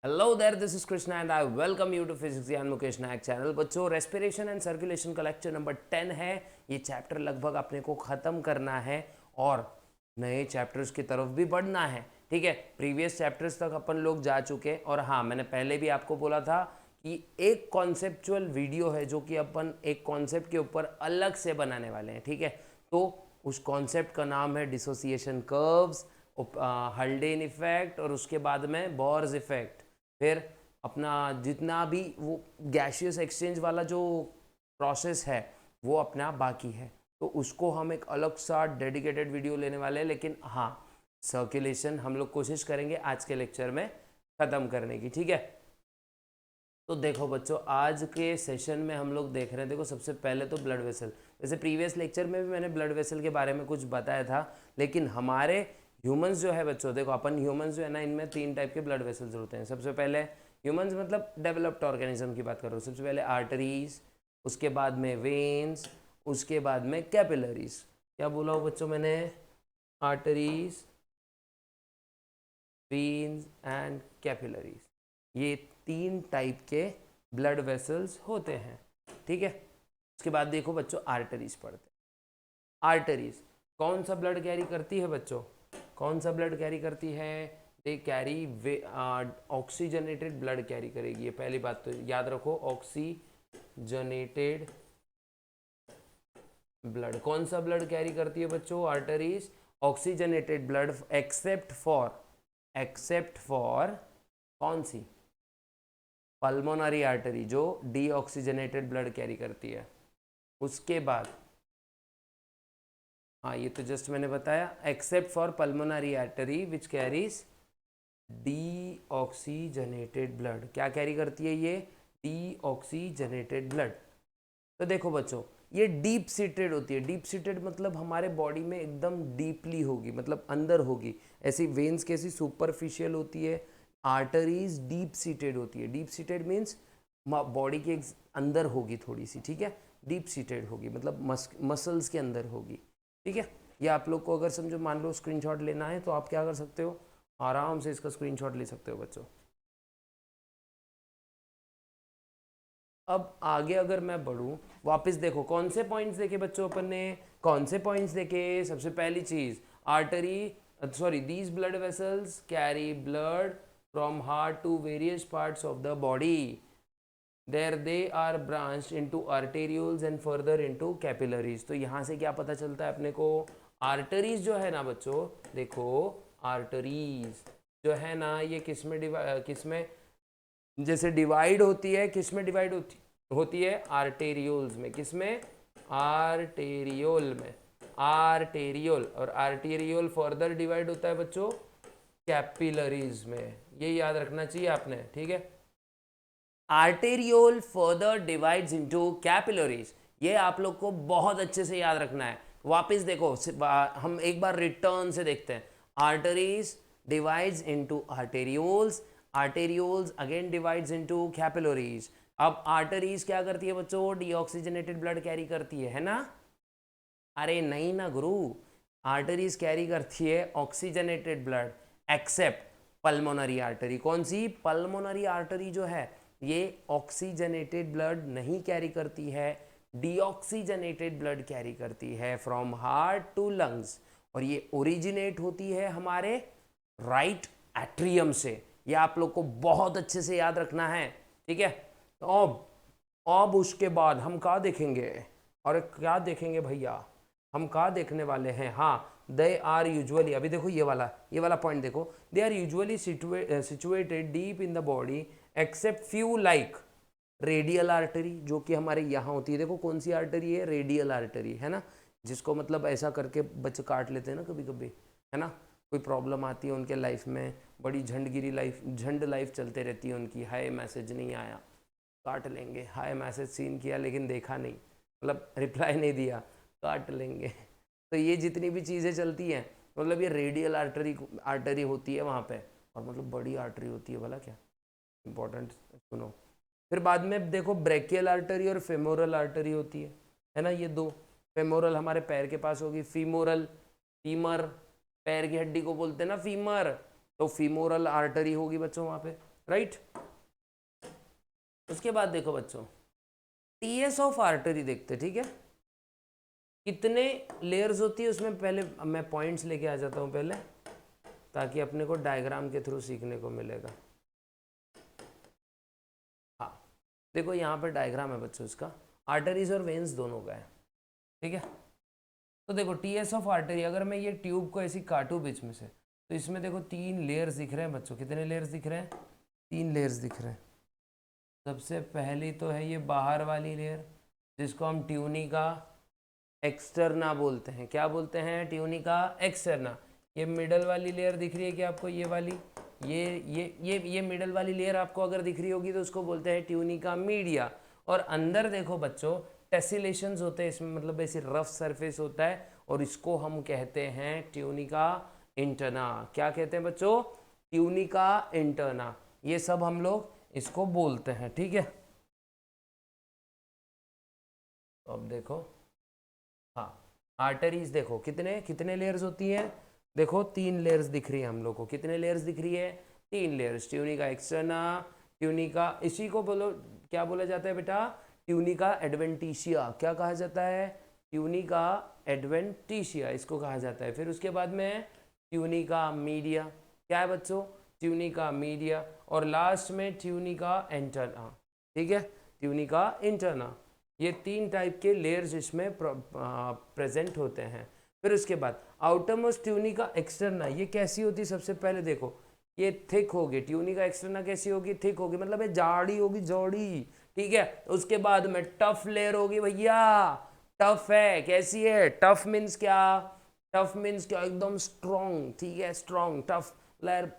Hello there, this is Krishna and I welcome you to physics Gyan Mukesh Nayak channel. बच्चों, respiration and circulation का lecture number 10 है। ये chapter लगभग अपने को ख़त्म करना है और नए चैप्टर्स की तरफ भी बढ़ना है। ठीक है, प्रीवियस चैप्टर्स तक अपन लोग जा चुके। और हाँ, मैंने पहले भी आपको बोला था कि एक कॉन्सेप्चुअल वीडियो है जो कि अपन एक कॉन्सेप्ट के ऊपर अलग से बनाने वाले हैं। ठीक है, तो उस कॉन्सेप्ट का नाम है डिसोसिएशन कर्व्स, हल्डेन इफेक्ट और उसके बाद में बोर्स इफेक्ट। फिर अपना जितना भी वो गैशियस एक्सचेंज वाला जो प्रोसेस है वो अपना बाकी है, तो उसको हम एक अलग सा डेडिकेटेड वीडियो लेने वाले हैं। लेकिन हाँ, सर्कुलेशन हम लोग कोशिश करेंगे आज के लेक्चर में ख़त्म करने की। ठीक है, तो देखो बच्चों, आज के सेशन में हम लोग देख रहे हैं। देखो, सबसे पहले तो ब्लड वेसल। वैसे प्रीवियस लेक्चर में भी मैंने ब्लड वेसल के बारे में कुछ बताया था, लेकिन हमारे ह्यूमंस जो है बच्चों, देखो अपन ह्यूमंस जो है ना, इनमें 3 टाइप के ब्लड वेसल्स होते हैं। सबसे पहले ह्यूमंस मतलब डेवलप्ड ऑर्गेनिज्म की बात कर रहा हूँ। सबसे पहले आर्टरीज, उसके बाद में वेन्स, उसके बाद में कैपिलरीज। क्या बोला हो बच्चों मैंने? आर्टरीज, वेन्स एंड कैपिलरीज, ये 3 टाइप के ब्लड वेसल्स होते हैं। ठीक है, उसके बाद देखो बच्चों, आर्टरीज पढ़ते हैं। आर्टरीज कौन सा ब्लड कैरी करती है बच्चों? कौन सा ब्लड कैरी करती है? They carry oxygenated blood carry करेगी। ये पहली बात तो याद रखो, ऑक्सीजनेटेड ब्लड। कौन सा ब्लड कैरी करती है बच्चों? Arteries oxygenated blood, except for कौन सी? पल्मोनरी आर्टरी जो डीऑक्सीजनेटेड ब्लड कैरी करती है। उसके बाद हाँ, ये तो जस्ट मैंने बताया, except for pulmonary artery which carries deoxygenated blood. क्या कैरी करती है ये? Deoxygenated blood. तो देखो बच्चों, ये डीप सीटेड होती है। डीप सीटेड मतलब हमारे बॉडी में एकदम डीपली होगी, मतलब अंदर होगी। ऐसी वेन्स कैसी सुपरफिशियल होती है, आर्टरीज डीप सीटेड होती है। डीप सीटेड मीन्स बॉडी के अंदर होगी थोड़ी सी। ठीक है, डीप सीटेड होगी मतलब मसल्स के अंदर होगी। ठीक है, ये आप लोग को अगर समझो, मान लो स्क्रीनशॉट लेना है तो आप क्या कर सकते हो, आराम से इसका स्क्रीनशॉट ले सकते हो बच्चों। अब आगे अगर मैं बढ़ूं, वापस देखो कौन से पॉइंट्स देखे बच्चों अपन ने। कौन से पॉइंट्स देखे? सबसे पहली चीज, artery sorry these blood vessels carry blood from heart to various parts of the body. There they are branched into arterioles and further into capillaries. तो यहाँ से क्या पता चलता है अपने को? आर्टरीज जो है ना बच्चों, देखो आर्टरीज जो है ना, ये किसमें जैसे डिवाइड होती है, किसमें डिवाइड होती है? आर्टेरियोल्स में। किसमें? आर्टेरियोल में। आर्टेरियोल और आर्टेरियोल फर्दर डिवाइड होता है बच्चों कैपिलरीज में। ये याद रखना चाहिए आपने। ठीक है, arteriole further divides into capillaries, ये आप लोग को बहुत अच्छे से याद रखना है। वापस देखो, हम एक बार रिटर्न से देखते हैं। Arteries divides into arterioles, arterioles again divides into capillaries. अब आर्टरीज क्या करती है बच्चों? डीऑक्सीजनेटेड ब्लड कैरी करती है ना? अरे नहीं ना गुरु, आर्टरीज कैरी करती है oxygenated blood except pulmonary artery. कौन सी? पल्मोनरी आर्टरी जो है ये ऑक्सीजनेटेड ब्लड नहीं कैरी करती है, डीऑक्सीजनेटेड ब्लड कैरी करती है फ्रॉम हार्ट टू लंग्स। और ये ओरिजिनेट होती है हमारे राइट एट्रियम से। ये आप लोग को बहुत अच्छे से याद रखना है। ठीक है, तो अब उसके बाद हम क्या देखेंगे? और क्या देखेंगे भैया? हम क्या देखने वाले हैं? हाँ, दे आर यूजुअली, अभी देखो ये वाला पॉइंट देखो, they are usually situated deep in the body except few like radial artery, जो कि हमारे यहाँ होती है। देखो कौन सी आर्टरी है? रेडियल आर्टरी है ना, जिसको मतलब ऐसा करके बच्चे काट लेते हैं ना कभी कभी, है ना। कोई प्रॉब्लम आती है उनके लाइफ में, बड़ी झंड लाइफ चलते रहती है उनकी। हाय मैसेज नहीं आया, काट लेंगे। हाय मैसेज सीन किया लेकिन देखा नहीं, मतलब रिप्लाई नहीं दिया, काट लेंगे। तो ये जितनी भी चीज़ें चलती हैं, मतलब ये रेडियल आर्टरी होती है वहाँ पे, और मतलब बड़ी आर्टरी होती है। भला क्या इंपॉर्टेंट, सुनो। फिर बाद में देखो, ब्रेकियल आर्टरी और फेमोरल आर्टरी होती है ना, ये दो। फेमोरल हमारे पैर के पास होगी, फीमोरल फीमर, पैर की हड्डी को बोलते हैं ना फीमर, तो फीमोरल आर्टरी होगी बच्चों वहाँ पे। राइट। उसके बाद देखो बच्चों, टीएस ऑफ आर्टरी देखते, ठीक है, कितने लेयर्स होती है उसमें। पहले मैं पॉइंट्स लेके आ जाता हूँ पहले, ताकि अपने को डायग्राम के थ्रू सीखने को मिलेगा। हाँ देखो यहाँ पर डायग्राम है बच्चों इसका, आर्टरीज और वेन्स दोनों का है, ठीक है। तो देखो टीएस ऑफ आर्टरी, अगर मैं ये ट्यूब को ऐसी काटूँ बीच में से, तो इसमें देखो 3 लेयर्स दिख रहे हैं बच्चों। कितने लेयर्स दिख रहे हैं? 3 लेयर्स दिख रहे हैं। सबसे पहली तो है ये बाहर वाली लेयर, जिसको हम ट्यूनिका एक्सटर्ना बोलते हैं। क्या बोलते हैं? Tunica externa. ये मिडल वाली लेयर दिख रही है कि आपको, ये वाली, ये मिडल वाली लेयर आपको अगर दिख रही होगी तो उसको बोलते हैं ट्यूनिका मीडिया। और अंदर देखो बच्चों टेसिलेशंस होते हैं इसमें, मतलब ऐसे रफ सरफेस होता है, और इसको हम कहते हैं ट्यूनिका इंटरना। क्या कहते हैं बच्चों? Tunica interna. ये सब हम लोग इसको बोलते हैं, ठीक है। तो अब देखो, हाँ आर्टरीज देखो कितने कितने लेयर्स होती हैं। देखो 3 लेयर्स दिख रही है हम लोग को। कितने लेयर्स दिख रही है? 3 लेयर्स। ट्यूनिका एक्सटर्ना, ट्यूनिका, इसी को बोलो, क्या बोला जाता है बेटा? Tunica adventitia. क्या कहा जाता है? ट्यूनिका एडवेंटिशिया इसको कहा जाता है। फिर उसके बाद में ट्यूनिका मीडिया। क्या है बच्चों? Tunica media. और लास्ट में ट्यूनिका इंटरना, ठीक है, ट्यूनिका इंटरना। ये 3 टाइप के लेयर्स इसमें प्रेजेंट होते हैं। फिर उसके बाद आउटर मोस्ट ट्यूनिका एक्सटर्ना, ये कैसी होती है? सबसे पहले देखो ये थिक होगी। ट्यूनिका एक्सटर्ना कैसी होगी? थिक होगी, मतलब ये जाड़ी होगी, जौड़ी, ठीक है। उसके बाद में टफ लेयर होगी भैया, टफ है। कैसी है? टफ मीन्स क्या? टफ मीन्स क्या? एकदम स्ट्रॉन्ग, ठीक है, स्ट्रॉन्ग टफ लेयर।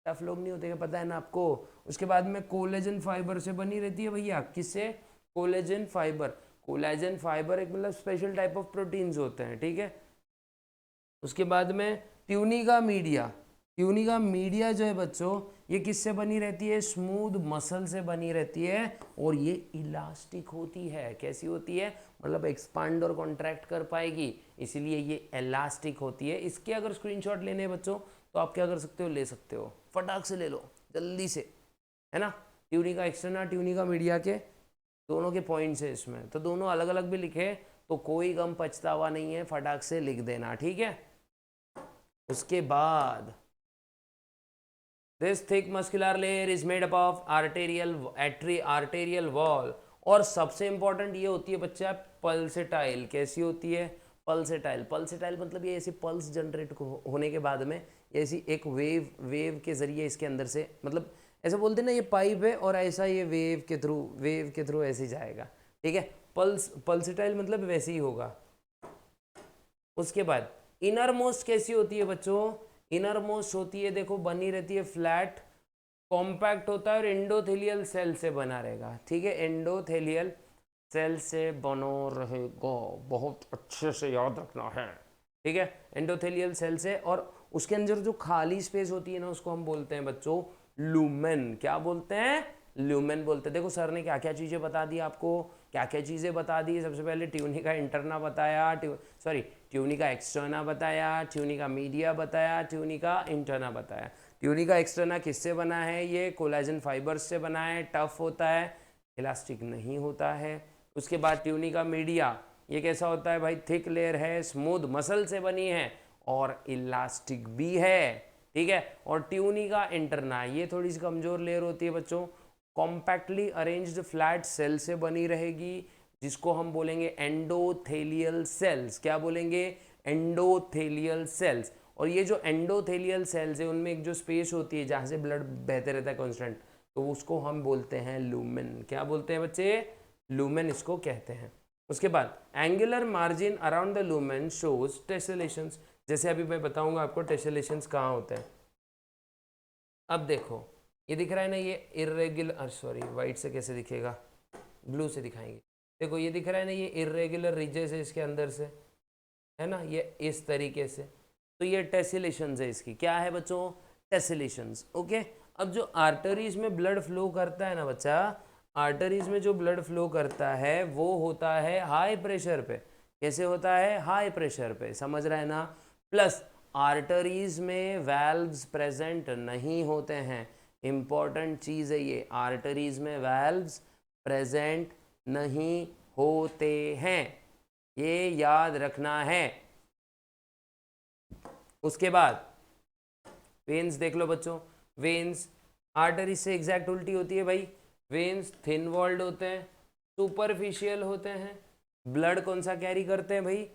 टफ लोग नहीं होते क्या, पता है ना आपको। उसके बाद में कोलेजन फाइबर से बनी रहती है भैया। किससे? Collagen fibre. कोलेजन फाइबर एक मतलब स्पेशल टाइप ऑफ प्रोटीन्स होते हैं, ठीक है। उसके बाद में ट्यूनिका मीडिया। ट्यूनिका मीडिया जो है बच्चों, ये किससे बनी रहती है? स्मूथ मसल से बनी रहती है, और ये इलास्टिक होती है। कैसी होती है? मतलब एक्सपांड और कॉन्ट्रैक्ट कर पाएगी, इसलिए ये इलास्टिक होती है। इसके अगर स्क्रीनशॉट लेने हैं बच्चों, तो आप क्या कर सकते हो? ले सकते हो, फटाक से ले लो जल्दी से, है ना। ट्यूनिका एक्सटर्ना, ट्यूनिका मीडिया के दोनों के पॉइंट्स है इसमें, तो दोनों अलग अलग भी लिखे तो कोई गम पछतावा नहीं है, फटाक से लिख देना, ठीक है। उसके बाद this thick muscular layer is made up of arterial wall. और सबसे इंपॉर्टेंट ये होती है बच्चा पल्सेटाइल। कैसी होती है? पल्सेटाइल। पल्सेटाइल मतलब ये ऐसी पल्स जनरेट होने के बाद में ऐसी एक वेव के जरिए इसके अंदर से, मतलब ऐसा बोलते हैं ना, ये पाइप है और ऐसा ये वेव के थ्रू ऐसे जाएगा, ठीक है। पल्सेटाइल मतलब वैसे ही होगा। उसके बाद इनर मोस्ट कैसी होती है बच्चों? इनर मोस्ट होती है, देखो बनी रहती है फ्लैट, कॉम्पैक्ट होता है और एंडोथेलियल सेल से बना रहेगा, ठीक है। एंडोथेलियल सेल से बनो रहेगा, बहुत अच्छे से याद रखना है, ठीक है। एंडोथेलियल सेल से, और उसके अंदर जो खाली स्पेस होती है ना, उसको हम बोलते हैं बच्चों लूमेन। क्या बोलते हैं? ल्यूमेन बोलते हैं। देखो सर ने क्या क्या चीज़ें बता दी आपको, क्या क्या चीज़ें बता दी। सबसे पहले ट्यूनिका इंटरना बताया, ट्यूनिका एक्सटर्ना बताया, ट्यूनिका मीडिया बताया, ट्यूनिका इंटरना बताया। ट्यूनिका एक्सटर्ना किससे बना है? ये कोलेजन फाइबर्स से बना है, टफ होता है, इलास्टिक नहीं होता है। उसके बाद ट्यूनिका मीडिया, ये कैसा होता है भाई? थिक लेयर है, स्मूथ मसल से बनी है और इलास्टिक भी है, ठीक है। और ट्यूनिका इंटरना, ये थोड़ी सी कमजोर लेयर होती है बच्चों, कॉम्पैक्टली अरेंज्ड फ्लैट सेल से बनी रहेगी, जिसको हम बोलेंगे एंडोथेलियल सेल्स। क्या बोलेंगे? Endothelial cells. और ये जो एंडोथेलियल सेल्स है, उनमें एक जो स्पेस होती है जहाँ से ब्लड बहते रहता है कॉन्स्टेंट, तो उसको हम बोलते हैं लूमेन। क्या बोलते हैं बच्चे? लूमेन इसको कहते हैं। उसके बाद angular margin around the lumen shows tessellations. जैसे अभी मैं बताऊंगा आपको टेसेलेशंस कहाँ होते हैं। अब देखो ये दिख रहा है ना, ये इरेगुलर, सॉरी वाइट से कैसे दिखेगा, ब्लू से दिखाएंगे। देखो ये दिख रहा है ना, ये इरेगुलर रिजेस है इसके अंदर से, है ना, ये इस तरीके से। तो ये टेसिलेशंस है इसकी। क्या है बच्चों? टेसिलेशंस, ओके। अब जो आर्टरीज में ब्लड फ्लो करता है ना बच्चा, आर्टरीज में जो ब्लड फ्लो करता है वो होता है हाई प्रेशर पे। कैसे होता है? हाई प्रेशर पे, समझ रहा है ना। प्लस आर्टरीज में वैल्व्स प्रेजेंट नहीं होते हैं। इंपॉर्टेंट चीज है ये, आर्टरीज में वैल्व्स प्रेजेंट नहीं होते हैं, ये याद रखना है। उसके बाद वेन्स देख लो बच्चों, वेन्स आर्टरी से एग्जैक्ट उल्टी होती है भाई। वेन्स थिन वॉल्ड होते हैं, सुपरफिशियल होते हैं। ब्लड कौन सा कैरी करते हैं भाई?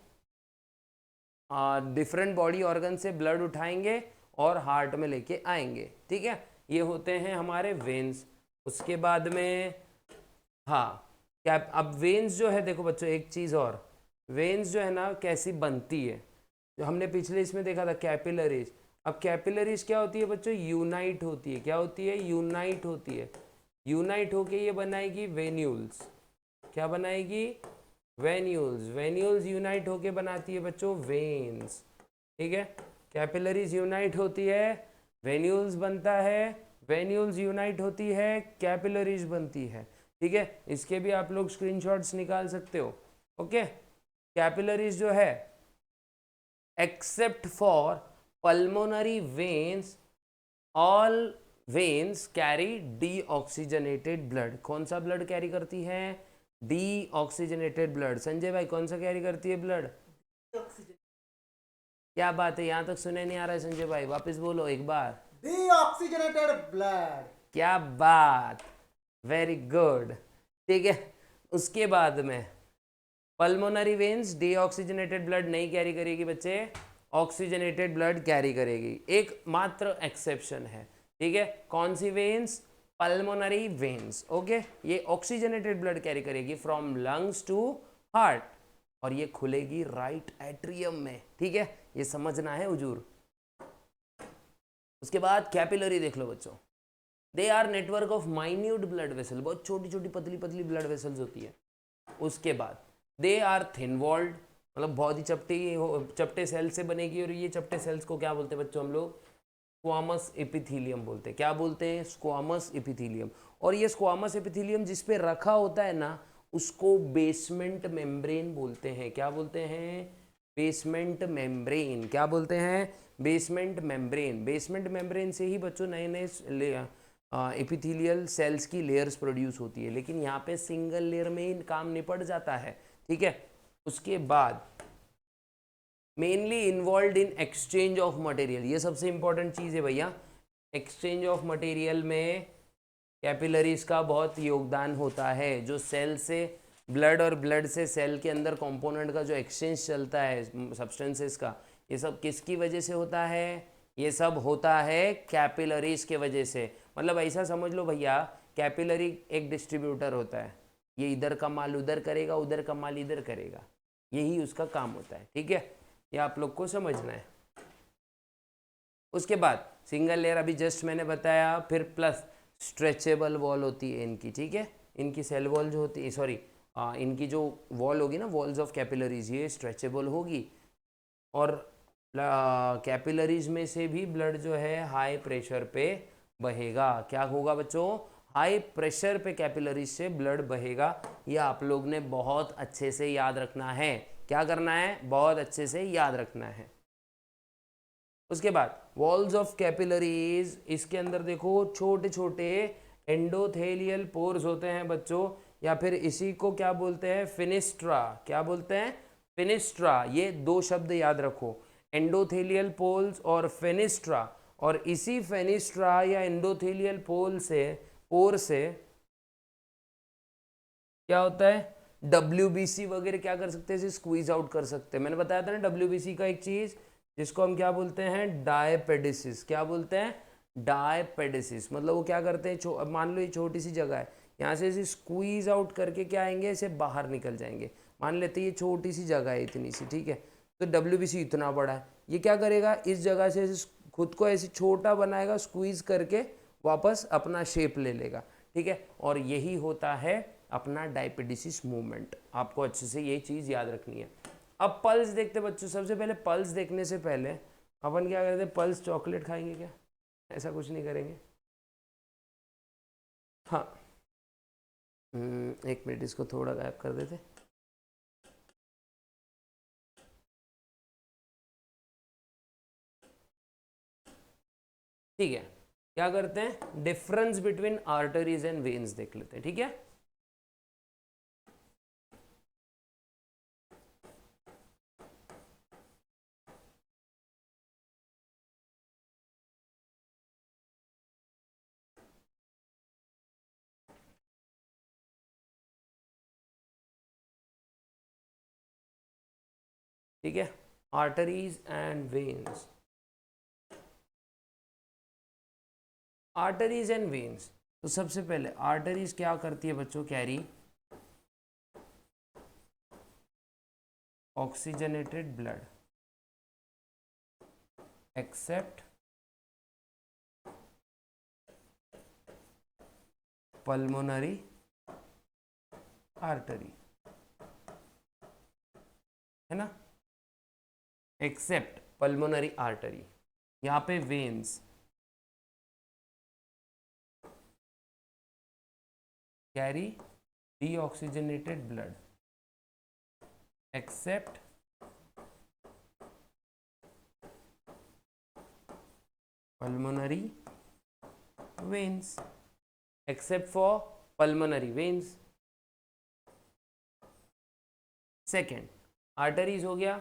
डिफरेंट बॉडी ऑर्गन से ब्लड उठाएंगे और हार्ट में लेके आएंगे, ठीक है। ये होते हैं हमारे वेन्स। उसके बाद में हाँ, क्या अब वेन्स जो है, देखो बच्चों एक चीज़ और, वेन्स जो है ना कैसी बनती है, जो हमने पिछले इसमें देखा था कैपिलरीज। अब कैपिलरीज क्या होती है बच्चों? यूनाइट होती है। क्या होती है? यूनाइट होती है। यूनाइट होके ये बनाएगी वेन्यूल्स। क्या बनाएगी? वेन्यूल्स। वेन्यूल्स यूनाइट होके बनाती है बच्चों वेन्स, ठीक है। कैपिलरीज यूनाइट होती है, वेन्यूल्स बनता है, वेन्यूल्स यूनाइट होती है, कैपिलरीज बनती है, ठीक है। इसके भी आप लोग स्क्रीनशॉट्स निकाल सकते हो, ओके। कैपिलरीज जो है, except for pulmonary veins, all veins carry deoxygenated blood. कौन सा ब्लड कैरी करती है? Deoxygenated blood. संजय भाई कौन सा कैरी करती है ब्लड? क्या बात है, यहां तक सुने नहीं आ रहा है संजय भाई, वापस बोलो एक बार। Deoxygenated blood. क्या बात, वेरी गुड, ठीक है। उसके बाद में पल्मोनरी वेन्स डीऑक्सीजनेटेड ब्लड नहीं कैरी करेगी बच्चे, ऑक्सीजनेटेड ब्लड कैरी करेगी। एक मात्र एक्सेप्शन है, ठीक है। कौन सी वेन्स? Pulmonary veins, okay. ये ऑक्सीजनेटेड ब्लड कैरी करेगी फ्रॉम लंग्स टू हार्ट, और ये खुलेगी राइट एट्रियम में, ठीक है। ये समझना है हुजूर। उसके बाद कैपिलरी देख लो बच्चों, they are network of minute blood vessel, बहुत छोटी छोटी पतली पतली ब्लड वेसल्स होती है। उसके बाद दे आर थिन वॉल्ड, मतलब बहुत ही चपटे सेल से बनेगी, और ये चपटे सेल्स को क्या बोलते हैं बच्चों हम लोग? स्क्वामस एपिथेलियम बोलते हैं। क्या बोलते हैं? Squamous epithelium. और ये स्क्वामस एपिथेलियम जिस पे रखा होता है ना, उसको बेसमेंट मेम्ब्रेन बोलते हैं। क्या बोलते हैं? Basement membrane. क्या बोलते हैं? Basement membrane. बेसमेंट मेम्ब्रेन से ही बच्चों नए नए एपिथेलियल सेल्स की लेयर्स प्रोड्यूस होती है, लेकिन यहाँ पे सिंगल लेयर में ही काम निपट जाता है, ठीक है। उसके बाद mainly involve in exchange of material, ये सबसे इंपॉर्टेंट चीज़ है भैया। एक्सचेंज ऑफ मटेरियल में कैपिलरीज का बहुत योगदान होता है। जो सेल से ब्लड और ब्लड से सेल के अंदर कंपोनेंट का जो एक्सचेंज चलता है सब्सटेंसेस का, ये सब किसकी वजह से होता है? ये सब होता है कैपिलरीज के वजह से। मतलब ऐसा समझ लो भैया, कैपिलरी एक डिस्ट्रीब्यूटर होता है, ये इधर का माल उधर करेगा, उधर का माल इधर करेगा, यही उसका काम होता है, ठीक है। ये आप लोग को समझना है। उसके बाद सिंगल लेयर अभी जस्ट मैंने बताया, फिर प्लस स्ट्रेचेबल वॉल होती है इनकी, ठीक है। इनकी सेल वॉल जो होती है, सॉरी इनकी जो वॉल होगी ना, वॉल्स ऑफ कैपिलरीज, ये स्ट्रेचेबल होगी। और कैपिलरीज में से भी ब्लड जो है हाई प्रेशर पे बहेगा। क्या होगा बच्चों? हाई प्रेशर पे कैपिलरीज से ब्लड बहेगा। ये आप लोग ने बहुत अच्छे से याद रखना है। क्या करना है? बहुत अच्छे से याद रखना है। उसके बाद वॉल्स ऑफ कैपिलरीज, इसके अंदर देखो छोटे छोटे एंडोथेलियल पोर्स होते हैं बच्चों, या फिर इसी को क्या बोलते हैं? फिनिस्ट्रा। क्या बोलते हैं? फिनिस्ट्रा। ये दो शब्द याद रखो, एंडोथेलियल पोल्स और फेनिस्ट्रा। और इसी फेनिस्ट्रा या एंडोथेलियल पोर से क्या होता है? WBC वगैरह क्या कर सकते हैं? इसे स्क्वीज आउट कर सकते हैं। मैंने बताया था ना WBC का एक चीज, जिसको हम क्या बोलते हैं? डायपेडिसिस। क्या बोलते हैं? डायपेडिसिस। मतलब वो क्या करते हैं, मान लो ये छोटी सी जगह है, यहाँ से इसे स्क्वीज आउट करके क्या आएंगे, इसे बाहर निकल जाएंगे। मान लेते हैं ये छोटी सी जगह है, इतनी सी, ठीक है। तो WBC इतना बड़ा है, ये क्या करेगा? इस जगह से खुद को ऐसे छोटा बनाएगा, स्क्वीज करके वापस अपना शेप ले लेगा, ठीक है। और यही होता है अपना डायपेडिसिस मूवमेंट। आपको अच्छे से ये चीज़ याद रखनी है। अब पल्स देखते बच्चों। सबसे पहले पल्स देखने से पहले अपन क्या करते हैं? पल्स चॉकलेट खाएंगे क्या? ऐसा कुछ नहीं करेंगे। हाँ, एक मिनट, इसको थोड़ा गायब कर देते। ठीक है, क्या करते हैं, difference between arteries and veins देख लेते हैं, ठीक है। ठीक है, arteries and veins, arteries and veins. तो सबसे पहले आर्टरीज क्या करती है बच्चों, carry oxygenated blood except pulmonary artery, है ना, एक्सेप्ट पल्मोनरी आर्टरी। यहाँ पे veins carry deoxygenated blood except pulmonary veins, except for pulmonary veins। Second arteries हो गया,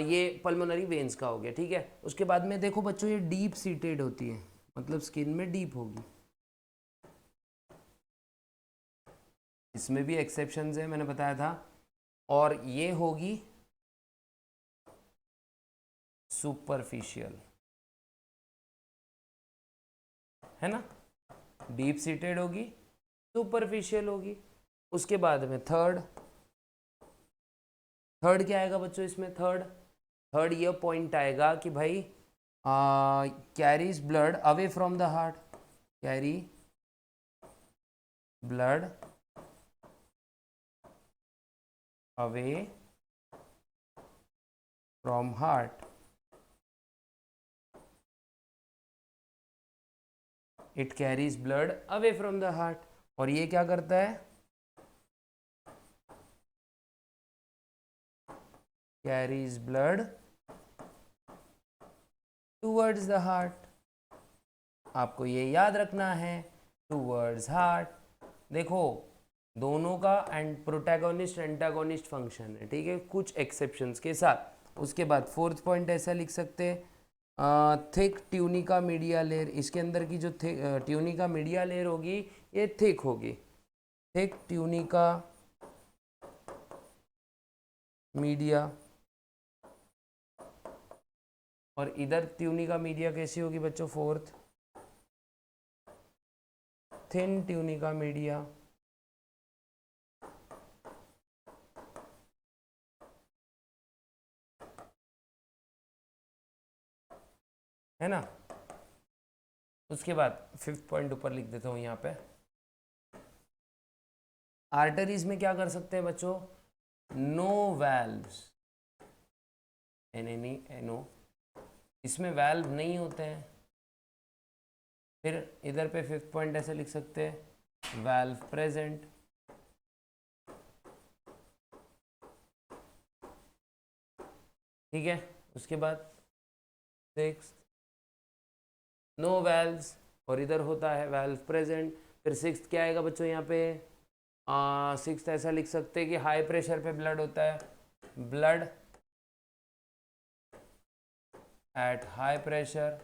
ये पल्मोनरी वेन्स का हो गया, ठीक है। उसके बाद में देखो बच्चों, ये डीप सीटेड होती है, मतलब स्किन में डीप होगी। इसमें भी एक्सेप्शंस है, मैंने बताया था। और ये होगी सुपरफिशियल, है ना, डीप सीटेड होगी, सुपरफिशियल होगी। उसके बाद में थर्ड क्या आएगा बच्चों इसमें, थर्ड ये पॉइंट आएगा कि भाई carries blood away from the heart, carry blood away from heart, it carries blood away from the heart. और ये क्या करता है, carries blood towards the heart. आपको ये याद रखना है, टूवर्ड्स हार्ट। देखो दोनों का एंड प्रोटैगोनिस्ट एंटागोनिस्ट फंक्शन है, ठीक है, कुछ एक्सेप्शंस के साथ। उसके बाद फोर्थ पॉइंट ऐसा लिख सकते हैं, थिक ट्यूनिका मीडिया लेयर। इसके अंदर की जो ट्यूनिका मीडिया लेयर होगी ये थिक होगी, थिक ट्यूनिका मीडिया। और इधर ट्यूनिका मीडिया कैसी होगी बच्चों, फोर्थ थिन ट्यूनिका मीडिया, है ना। उसके बाद फिफ्थ पॉइंट ऊपर लिख देता हूं यहाँ पे, आर्टरीज में क्या कर सकते हैं बच्चों, नो वैल्व्स, NaNO, इसमें वैल्व नहीं होते हैं। फिर इधर पे फिफ्थ पॉइंट ऐसे लिख सकते हैं, वैल्व प्रेजेंट, ठीक है। उसके बाद सिक्स्थ नो वैल्व्स, और इधर होता है वैल्व प्रेजेंट। फिर सिक्स्थ क्या आएगा बच्चों यहाँ पे, सिक्स्थ ऐसा लिख सकते हैं कि हाई प्रेशर पे ब्लड होता है, blood at high pressure,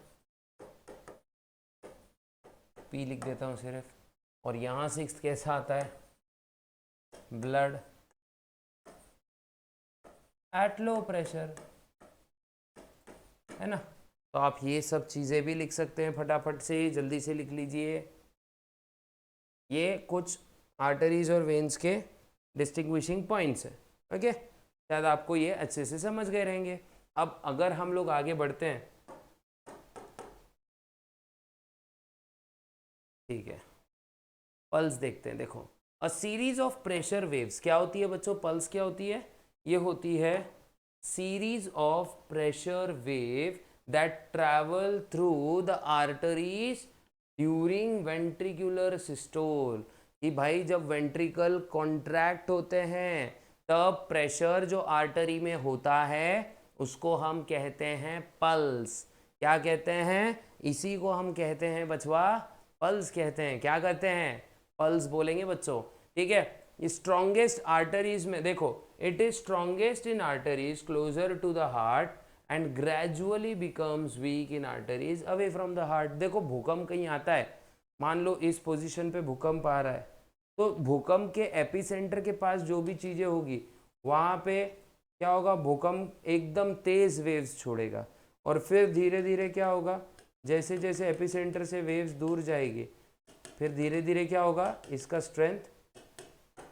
P लिख देता हूँ सिर्फ। और यहाँ सिक्स्थ कैसा आता है, ब्लड एट लो प्रेशर, है ना। तो आप ये सब चीज़ें भी लिख सकते हैं, फटाफट से जल्दी से लिख लीजिए। ये कुछ आर्टरीज और वेन्स के डिस्टिंग्विशिंग पॉइंट्स है, ओके। शायद आपको ये अच्छे से समझ गए रहेंगे। अब अगर हम लोग आगे बढ़ते हैं, ठीक है, पल्स देखते हैं। देखो a series of pressure waves क्या होती है बच्चों, पल्स क्या होती है, ये होती है series of pressure wave that travel through the arteries during ventricular systole. कि भाई जब वेंट्रिकल कॉन्ट्रैक्ट होते हैं तब प्रेशर जो आर्टरी में होता है उसको हम कहते हैं पल्स। क्या कहते हैं, इसी को हम कहते हैं बचवा पल्स कहते हैं। क्या कहते हैं, पल्स बोलेंगे बच्चों, ठीक है। स्ट्रॉन्गेस्ट आर्टरीज में देखो, it is strongest in arteries closer to the heart and gradually becomes weak in arteries away from the heart. देखो भूकंप कहीं आता है, मान लो इस पोजीशन पे भूकंप आ रहा है, तो भूकंप के एपिसेंटर के पास जो भी चीजें होगी वहां पे क्या होगा, भूकंप एकदम तेज वेव्स छोड़ेगा, और फिर धीरे धीरे क्या होगा, जैसे जैसे एपिसेंटर से वेव्स दूर जाएगी, फिर धीरे धीरे क्या होगा, इसका स्ट्रेंथ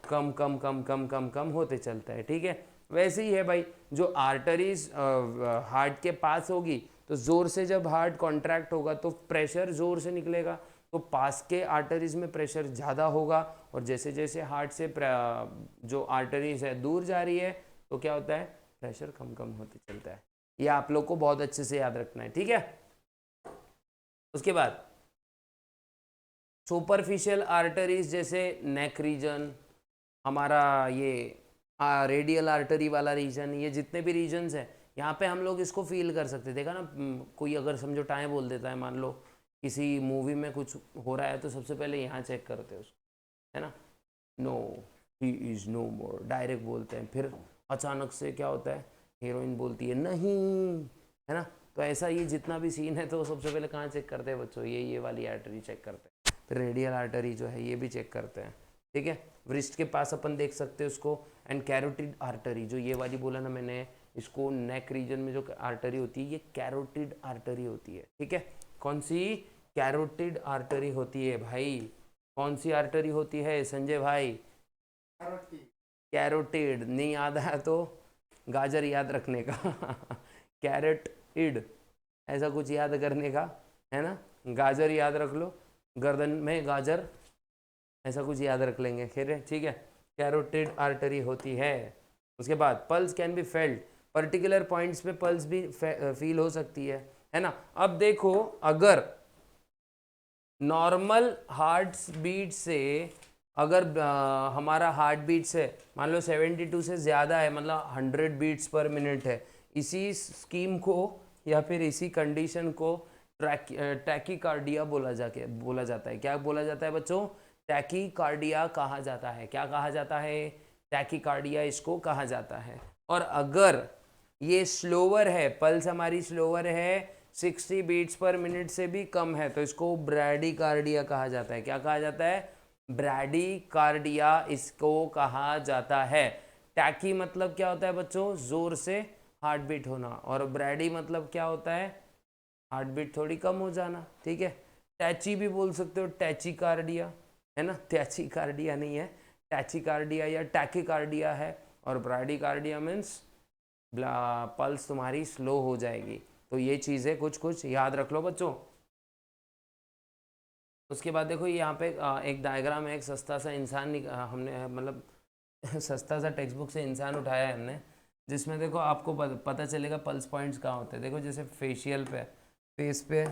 कम कम कम कम कम कम होते चलता है, ठीक है। वैसे ही है भाई, जो आर्टरीज हार्ट के पास होगी तो जोर से जब हार्ट कॉन्ट्रैक्ट होगा तो प्रेशर जोर से निकलेगा, तो पास के आर्टरीज में प्रेशर ज़्यादा होगा, और जैसे जैसे हार्ट से जो आर्टरीज है दूर जा रही है तो क्या होता है, प्रेशर कम कम होते चलता है। ये आप लोग को बहुत अच्छे से याद रखना है, ठीक है। उसके बाद सुपरफिशियल आर्टरीज जैसे नेक रीजन, हमारा ये रेडियल आर्टरी वाला रीजन, ये जितने भी रीजन्स हैं यहाँ पे हम लोग इसको फील कर सकते हैं। देखा ना, कोई अगर समझो टाइम बोल देता है, मान लो किसी मूवी में कुछ हो रहा है तो सबसे पहले यहाँ चेक करते हैं उसको, है ना, no he is no more, direct बोलते हैं। फिर अचानक से क्या होता है, हीरोइन बोलती है नहीं, है ना। तो ऐसा ये जितना भी सीन है तो सबसे पहले कहाँ चेक करते हैं बच्चों, ये वाली आर्टरी चेक करते हैं, फिर रेडियल आर्टरी जो है ये भी चेक करते हैं, ठीक है। व्रिस्ट के पास अपन देख सकते हैं उसको, एंड कैरोटिड आर्टरी जो ये वाली बोला ना मैंने, इसको नेक रीजन में जो आर्टरी होती है ये कैरोटिड आर्टरी होती है, ठीक है। कौन सी, कैरोटिड आर्टरी होती है भाई। कौन सी आर्टरी होती है संजय भाई, कैरोटिड। नहीं याद आया तो गाजर याद रखने का कैरोटिड ऐसा कुछ याद करने का, है ना, गाजर याद रख लो, गर्दन में गाजर, ऐसा कुछ याद रख लेंगे, खैर है, ठीक है। कैरोटिड आर्टरी होती है। उसके बाद pulse can be felt, particular points पे पल्स भी फील हो सकती है ना। अब देखो, अगर नॉर्मल हार्ट बीट से, अगर हमारा हार्ट बीट से मान लो 72 से ज़्यादा है, मतलब 100 बीट्स पर मिनट है, इसी स्कीम को या फिर इसी कंडीशन को टैकीकार्डिया बोला जाता है। क्या बोला जाता है बच्चों, टैकीकार्डिया कहा जाता है। क्या कहा जाता है, टैकीकार्डिया इसको कहा जाता है। और अगर ये स्लोअर है, पल्स हमारी स्लोअर है, 60 बीट्स पर मिनट से भी कम है, तो इसको ब्रैडीकार्डिया कहा जाता है। क्या कहा जाता है, ब्रैडीकार्डिया इसको कहा जाता है। टैकी मतलब क्या होता है बच्चों, जोर से हार्ट बीट होना, और ब्रैडी मतलब क्या होता है, हार्ट बीट थोड़ी कम हो जाना, ठीक है। टैची भी बोल सकते हो, टैचीकार्डिया, है ना, टैचीकार्डिया नहीं है, टैचीकार्डिया या टैकीकार्डिया है, और ब्रैडीकार्डिया मीन्स पल्स तुम्हारी स्लो हो जाएगी। तो ये चीज़ें कुछ कुछ याद रख लो बच्चों। उसके बाद देखो यहाँ पे एक डायग्राम है, एक सस्ता सा इंसान हमने मतलब सस्ता सा टेक्स्ट बुक से इंसान उठाया है हमने, जिसमें देखो आपको पता चलेगा पल्स पॉइंट्स कहाँ होते हैं। देखो जैसे फेशियल पे, फेस पे,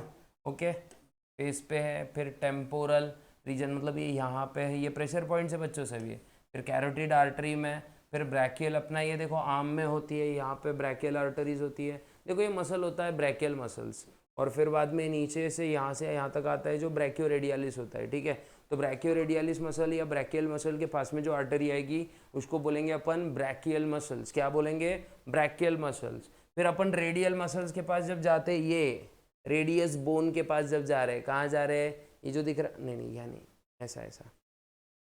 ओके, फेस पे है, फिर टेम्पोरल रीजन मतलब ये यहाँ पे है, ये प्रेशर पॉइंट्स है बच्चों सभी है। फिर कैरोटिड आर्टरी में, फिर ब्रैकियल अपना ये देखो आर्म में होती है, यहाँ पे ब्रैकियल आर्टरीज होती है। देखो ये मसल होता है ब्रैकियल मसल्स, और फिर बाद में नीचे से यहाँ तक आता है जो ब्रैकियोरेडियालिस होता है, ठीक है। तो ब्रैकियोरेडियालिस मसल या ब्रैकियल मसल के पास में जो आर्टरी आएगी उसको बोलेंगे अपन ब्रैकियल मसल्स। क्या बोलेंगे, ब्रैकियल मसल्स। फिर अपन रेडियल मसल्स के पास जब जाते, ये रेडियस बोन के पास जब जा रहे हैं, कहाँ जा रहे हैं, ये जो दिख रहा, नहीं या नहीं, ऐसा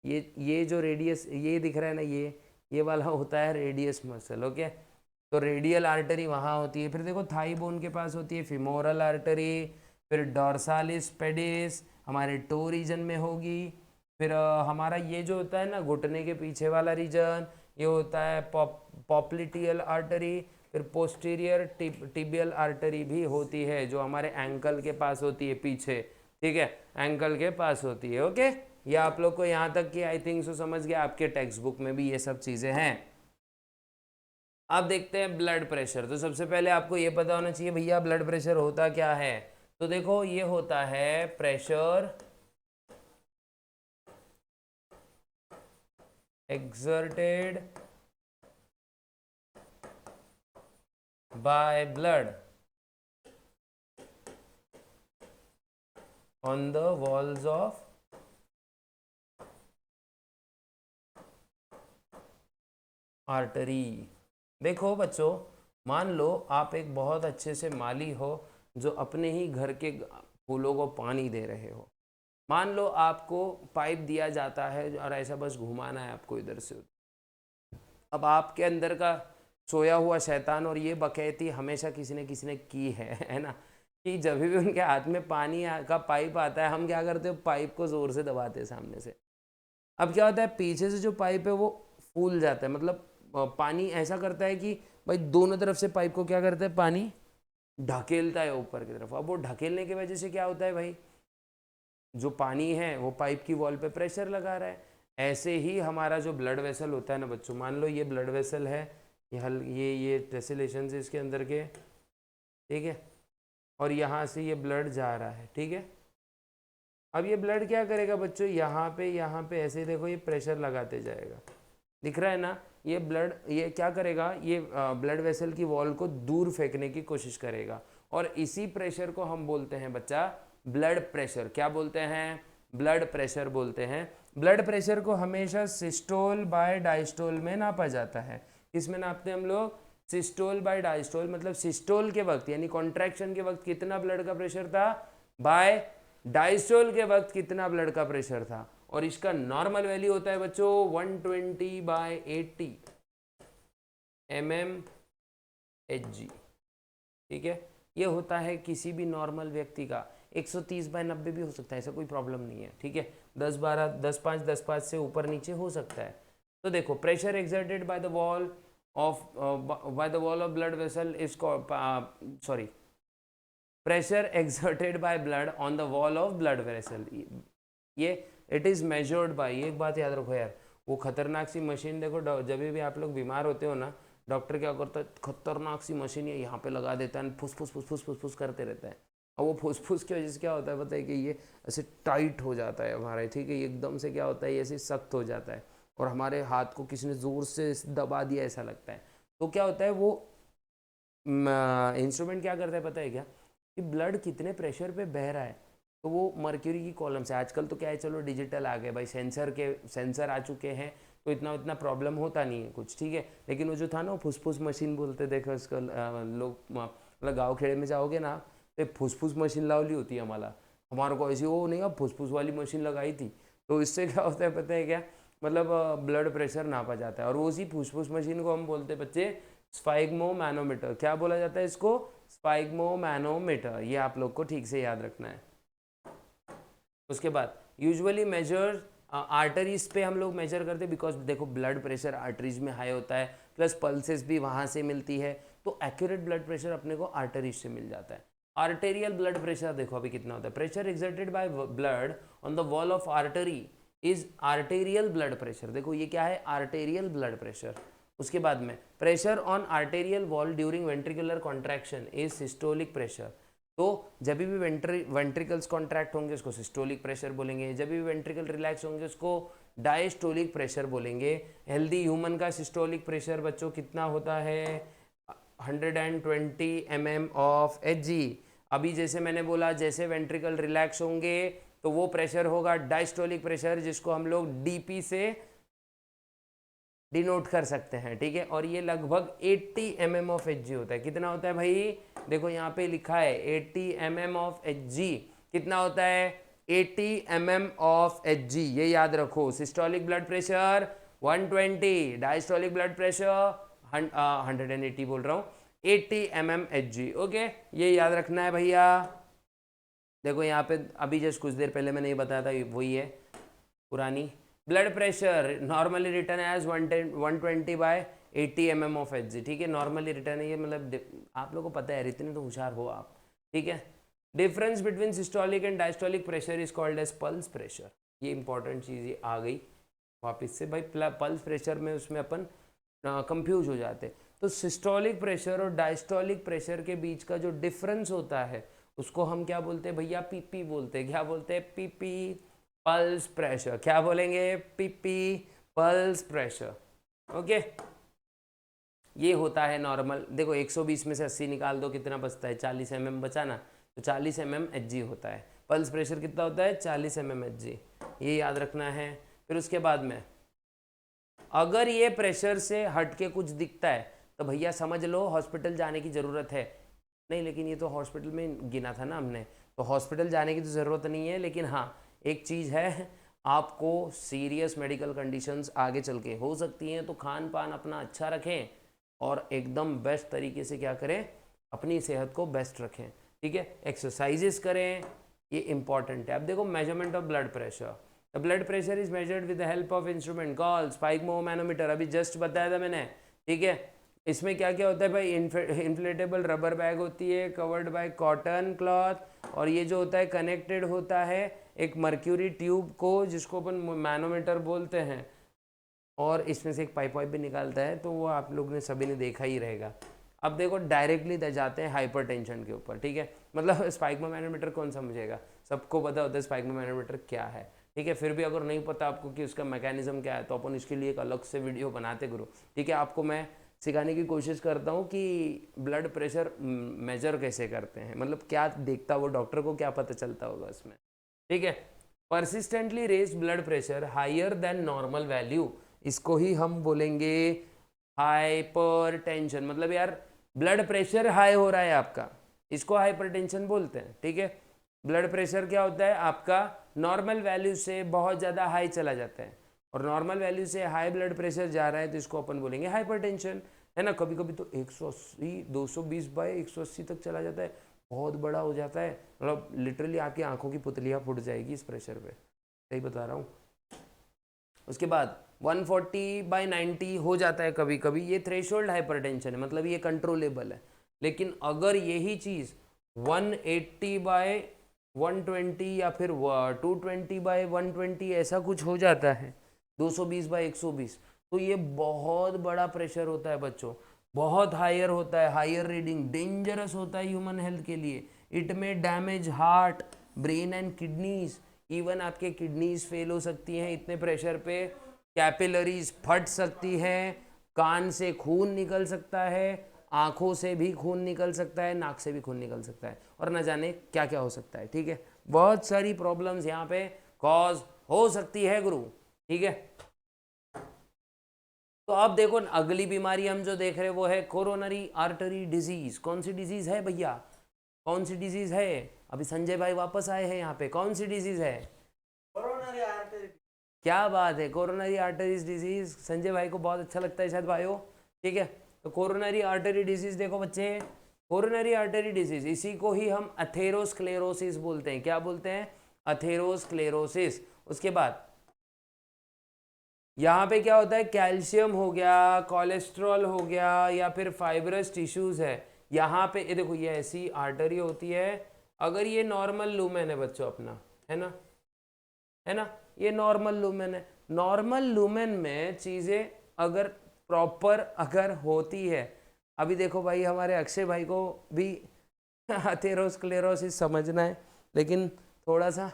ये जो रेडियस ये दिख रहा है ना, ये वाला होता है रेडियस मसल, ओके। तो रेडियल आर्टरी वहाँ होती है। फिर देखो थाई बोन के पास होती है फिमोरल आर्टरी, फिर डॉर्सालिस पेडिस हमारे टो रीजन में होगी। फिर हमारा ये जो होता है ना घुटने के पीछे वाला रीजन, ये होता है पॉप्लिटियल आर्टरी। फिर पोस्टीरियर टिबियल आर्टरी भी होती है जो हमारे एंकल के पास होती है पीछे, ठीक है, एंकल के पास होती है, ओके। ये आप लोग को यहाँ तक कि आई थिंक सो समझ गया, आपके टेक्स्ट बुक में भी ये सब चीज़ें हैं। अब देखते हैं ब्लड प्रेशर। तो सबसे पहले आपको ये पता होना चाहिए भैया ब्लड प्रेशर होता क्या है। तो देखो ये होता है pressure exerted by blood on the walls of artery. देखो बच्चों, मान लो आप एक बहुत अच्छे से माली हो जो अपने ही घर के फूलों को पानी दे रहे हो। मान लो आपको पाइप दिया जाता है और ऐसा बस घुमाना है आपको इधर से उधर। अब आपके अंदर का सोया हुआ शैतान और ये बकैती हमेशा किसी ने की है ना, कि जब भी उनके हाथ में पानी का पाइप आता है हम क्या करते हो, पाइप को ज़ोर से दबाते हैं सामने से। अब क्या होता है, पीछे से जो पाइप है वो फूल जाता है, मतलब पानी ऐसा करता है कि भाई दोनों तरफ से पाइप को क्या करता है, पानी ढकेलता है ऊपर की तरफ। अब वो ढकेलने की वजह से क्या होता है भाई, जो पानी है वो पाइप की वॉल पे प्रेशर लगा रहा है। ऐसे ही हमारा जो ब्लड वेसल होता है ना बच्चों, मान लो ये ब्लड वेसल है, ये टेसिलेशन से इसके अंदर के, ठीक है, और यहाँ से ये ब्लड जा रहा है, ठीक है। अब ये ब्लड क्या करेगा बच्चों, यहाँ पे ऐसे देखो ये प्रेशर लगाते जाएगा, दिख रहा है ना। ये ब्लड ये क्या करेगा, ये ब्लड वेसल की वॉल को दूर फेंकने की कोशिश करेगा, और इसी प्रेशर को हम बोलते हैं बच्चा ब्लड प्रेशर। क्या बोलते हैं, ब्लड प्रेशर बोलते हैं। ब्लड प्रेशर को हमेशा सिस्टोल बाय डायस्टोल में नापा जाता है। किसमें नापते हैं हम लोग, सिस्टोल बाय डायस्टोल, मतलब सिस्टोल के वक्त यानी कॉन्ट्रैक्शन के वक्त कितना ब्लड का प्रेशर था, बाय डायस्टोल के वक्त कितना ब्लड का प्रेशर था। और इसका नॉर्मल वैल्यू होता है बच्चों 120/80 mmHg, ठीक है। ये होता है किसी भी नॉर्मल व्यक्ति का। 130/90 भी हो सकता है, ऐसा कोई प्रॉब्लम नहीं है, ठीक है। 10-12 10-5 से ऊपर नीचे हो सकता है। तो देखो, pressure exerted by the wall of blood vessel is sorry, pressure exerted by blood on the wall of blood vessel, ये इट इज़ मेजर्ड बाय, एक बात याद रखो यार, वो खतरनाक सी मशीन देखो, जब भी आप लोग बीमार होते हो ना, डॉक्टर क्या करता है, खतरनाक सी मशीन ये यहाँ पे लगा देता है, फुस फुस फुस फुस फुस फुस करते रहता है। और वो फुस फुस की वजह से क्या होता है पता है, कि ये ऐसे टाइट हो जाता है हमारा, ठीक है, एकदम से क्या होता है, ये ऐसे सख्त हो जाता है, और हमारे हाथ को किसी ने ज़ोर से दबा दिया ऐसा लगता है। तो क्या होता है, वो इंस्ट्रूमेंट क्या करता है पता है क्या, कि ब्लड कितने प्रेशर पे बह रहा है, तो वो मर्क्यूरी की कॉलम से, आजकल तो क्या है, चलो डिजिटल आ गए भाई, सेंसर आ चुके हैं, तो इतना प्रॉब्लम होता नहीं है कुछ, ठीक है। लेकिन वो जो था ना, वो फुसफुस मशीन बोलते, देखो उसको लोग, मतलब गाँव खेड़े में जाओगे ना, तो फुसफुस मशीन लावली होती है हमारे को ऐसी, वो नहीं, अब फुसफुस वाली मशीन लगाई थी। तो इससे क्या होता है पता है क्या, मतलब ब्लड प्रेशर नापा जाता है, और वो उसी फुसफुस मशीन को हम बोलते हैं बच्चे स्फाइग्मोमैनोमीटर। क्या बोला जाता है इसको, स्फाइग्मोमैनोमीटर। ये आप लोग को ठीक से याद रखना है। उसके बाद यूजुअली मेजर आर्टरीज पे हम लोग मेजर करते हैं, बिकॉज देखो ब्लड प्रेशर आर्टरीज में हाई होता है, प्लस पल्सेस भी वहाँ से मिलती है, तो एक्यूरेट ब्लड प्रेशर अपने को आर्टरीज से मिल जाता है। आर्टेरियल ब्लड प्रेशर देखो अभी कितना होता है, pressure exerted by blood on the wall of artery is arterial blood pressure. देखो ये क्या है, आर्टेरियल ब्लड प्रेशर। उसके बाद में pressure on arterial wall during ventricular contraction is systolic pressure. तो जब भी वेंट्रिकल्स कॉन्ट्रैक्ट होंगे उसको सिस्टोलिक प्रेशर बोलेंगे, जब भी वेंट्रिकल रिलैक्स होंगे उसको डायस्टोलिक प्रेशर बोलेंगे। हेल्दी ह्यूमन का सिस्टोलिक प्रेशर बच्चों कितना होता है, 120 mmHg। अभी जैसे मैंने बोला, जैसे वेंट्रिकल रिलैक्स होंगे तो वो प्रेशर होगा डायस्टोलिक प्रेशर, जिसको हम लोग डीपी से डिनोट कर सकते हैं, ठीक है। और ये लगभग 80 mmHg होता है। कितना होता है भाई, देखो यहाँ पे लिखा है 80 mmHg। कितना होता है, 80 mmHg, ये याद रखो। Systolic blood pressure 120, diastolic blood pressure 180 बोल रहा हूँ, 80 mmHg, ओके, ये याद रखना है भैया। देखो यहाँ पे अभी जस्ट कुछ देर पहले मैंने ये बताया था, वही है पुरानी। Blood pressure normally return as 120/80 mmHg, ठीक है, नॉर्मली रिटर्न है ये, मतलब आप लोगों को पता है, इतने तो होशियार हो आप, ठीक है। Difference between systolic and diastolic pressure is called as pulse pressure. ये इंपॉर्टेंट चीज़ ये आ गई वापस से भाई, पल्स प्रेशर में उसमें अपन कंफ्यूज हो जाते। तो सिस्टोलिक प्रेशर और डायस्टोलिक प्रेशर के बीच का जो डिफरेंस होता है उसको हम क्या बोलते हैं भैया, पीपी बोलते हैं। क्या बोलते हैं, पीपी, पल्स प्रेशर। क्या बोलेंगे, पीपी, पल्स प्रेशर, ओके। ये होता है नॉर्मल। देखो 120 में से 80 निकाल दो, कितना बचता है, 40 mm बचा ना, तो 40 mmHg होता है। पल्स प्रेशर कितना होता है 40 mmHg, ये याद रखना है। फिर उसके बाद में अगर ये प्रेशर से हट के कुछ दिखता है तो भैया समझ लो हॉस्पिटल जाने की ज़रूरत है। नहीं, लेकिन ये तो हॉस्पिटल में गिना था ना हमने, तो हॉस्पिटल जाने की तो ज़रूरत नहीं है। लेकिन हाँ, एक चीज़ है, आपको सीरियस मेडिकल कंडीशंस आगे चल के हो सकती हैं, तो खान पान अपना अच्छा रखें और एकदम बेस्ट तरीके से क्या करें, अपनी सेहत को बेस्ट रखें, ठीक है। एक्सरसाइजेस करें, ये इंपॉर्टेंट है। अब देखो measurement of blood pressure, the blood pressure is measured with the help of instrument called sphygmomanometer, अभी जस्ट बताया था मैंने, ठीक है। इसमें क्या क्या होता है भाई, इन्फ्लेटेबल रबर बैग होती है कवर्ड बाय कॉटन क्लॉथ, और ये जो होता है कनेक्टेड होता है एक मर्क्यूरी ट्यूब को, जिसको अपन मैनोमीटर बोलते हैं, और इसमें से एक पाइप वाइप भी निकालता है, तो वो आप लोग ने सभी ने देखा ही रहेगा। अब देखो डायरेक्टली जाते हैं हाइपरटेंशन के ऊपर, ठीक है। मतलब स्पाइगमो मैनोमीटर कौन समझेगा, सबको पता होता है स्पाइगमो मैनोमीटर क्या है, ठीक है। फिर भी अगर नहीं पता आपको कि उसका मैकेनिज्म क्या है, तो अपन इसके लिए एक अलग से वीडियो बनाते गुरु, ठीक है। आपको मैं सिखाने की कोशिश करता हूँ कि ब्लड प्रेशर मेजर कैसे करते हैं, मतलब क्या देखता वो डॉक्टर को क्या पता चलता होगा उसमें, ठीक है। Persistently raise blood pressure higher than normal value, इसको ही हम बोलेंगे हाइपरटेंशन। मतलब यार ब्लड प्रेशर हाई हो रहा है आपका, इसको हाइपरटेंशन बोलते हैं, ठीक है। ब्लड प्रेशर क्या होता है आपका, नॉर्मल वैल्यू से बहुत ज़्यादा हाई चला जाता है, और नॉर्मल वैल्यू से हाई ब्लड प्रेशर जा रहा है तो इसको अपन बोलेंगे हाइपरटेंशन, है ना। कभी कभी तो 180 220/180 तक चला जाता है, बहुत बड़ा हो जाता है, मतलब लिटरली आपकी आंखों की पुतलियाँ फूट जाएगी इस प्रेशर पे, सही बता रहा हूँ। उसके बाद 140/90 हो जाता है कभी कभी, ये थ्रेशोल्ड हाइपरटेंशन है, मतलब ये कंट्रोलेबल है। लेकिन अगर यही चीज़ 180/120 या फिर 220/120 ऐसा कुछ हो जाता है, 220/120, तो ये बहुत बड़ा प्रेशर होता है बच्चों, बहुत हायर होता है, हायर रीडिंग, डेंजरस होता है ह्यूमन हेल्थ के लिए। इट में damage heart, brain and kidneys, even आपके किडनीज फेल हो सकती हैं इतने प्रेशर पे, कैपिलरीज फट सकती हैं, कान से खून निकल सकता है, आंखों से भी खून निकल सकता है, नाक से भी खून निकल सकता है, और न जाने क्या क्या हो सकता है, ठीक है। बहुत सारी प्रॉब्लम्स यहाँ पे कॉज हो सकती है गुरु, ठीक है। तो अब देखो अगली बीमारी हम जो देख रहे हैं वो है कोरोनरी आर्टरी डिजीज। कौन सी डिजीज है भैया, कौन सी डिजीज है, अभी संजय भाई वापस आए हैं यहाँ पे, कौन सी डिजीज है, कोरोनरी आर्टरी, क्या बात है, कोरोनरी आर्टरीज डिजीज, संजय भाई को बहुत अच्छा लगता है शायद भाइयों, ठीक है। तो कोरोनरी आर्टरी डिजीज देखो बच्चे, कोरोनरी आर्टरी डिजीज इसी को ही हम अथेरोस्क्लेरोसिस बोलते हैं, क्या बोलते हैं, अथेरोस्क्लेरोसिस। उसके बाद यहाँ पे क्या होता है, कैल्शियम हो गया, कोलेस्ट्रॉल हो गया, या फिर फाइब्रस टिश्यूज है यहाँ पे, ये देखो ये ऐसी आर्टरी होती है, अगर ये नॉर्मल लूमेन है बच्चों अपना, है ना, है ना, ये नॉर्मल लूमेन है, नॉर्मल लूमेन में चीज़ें अगर प्रॉपर अगर होती है, अभी देखो भाई हमारे अक्षय भाई को भी अथेरोस्क्लेरोसिस समझना है, लेकिन थोड़ा सा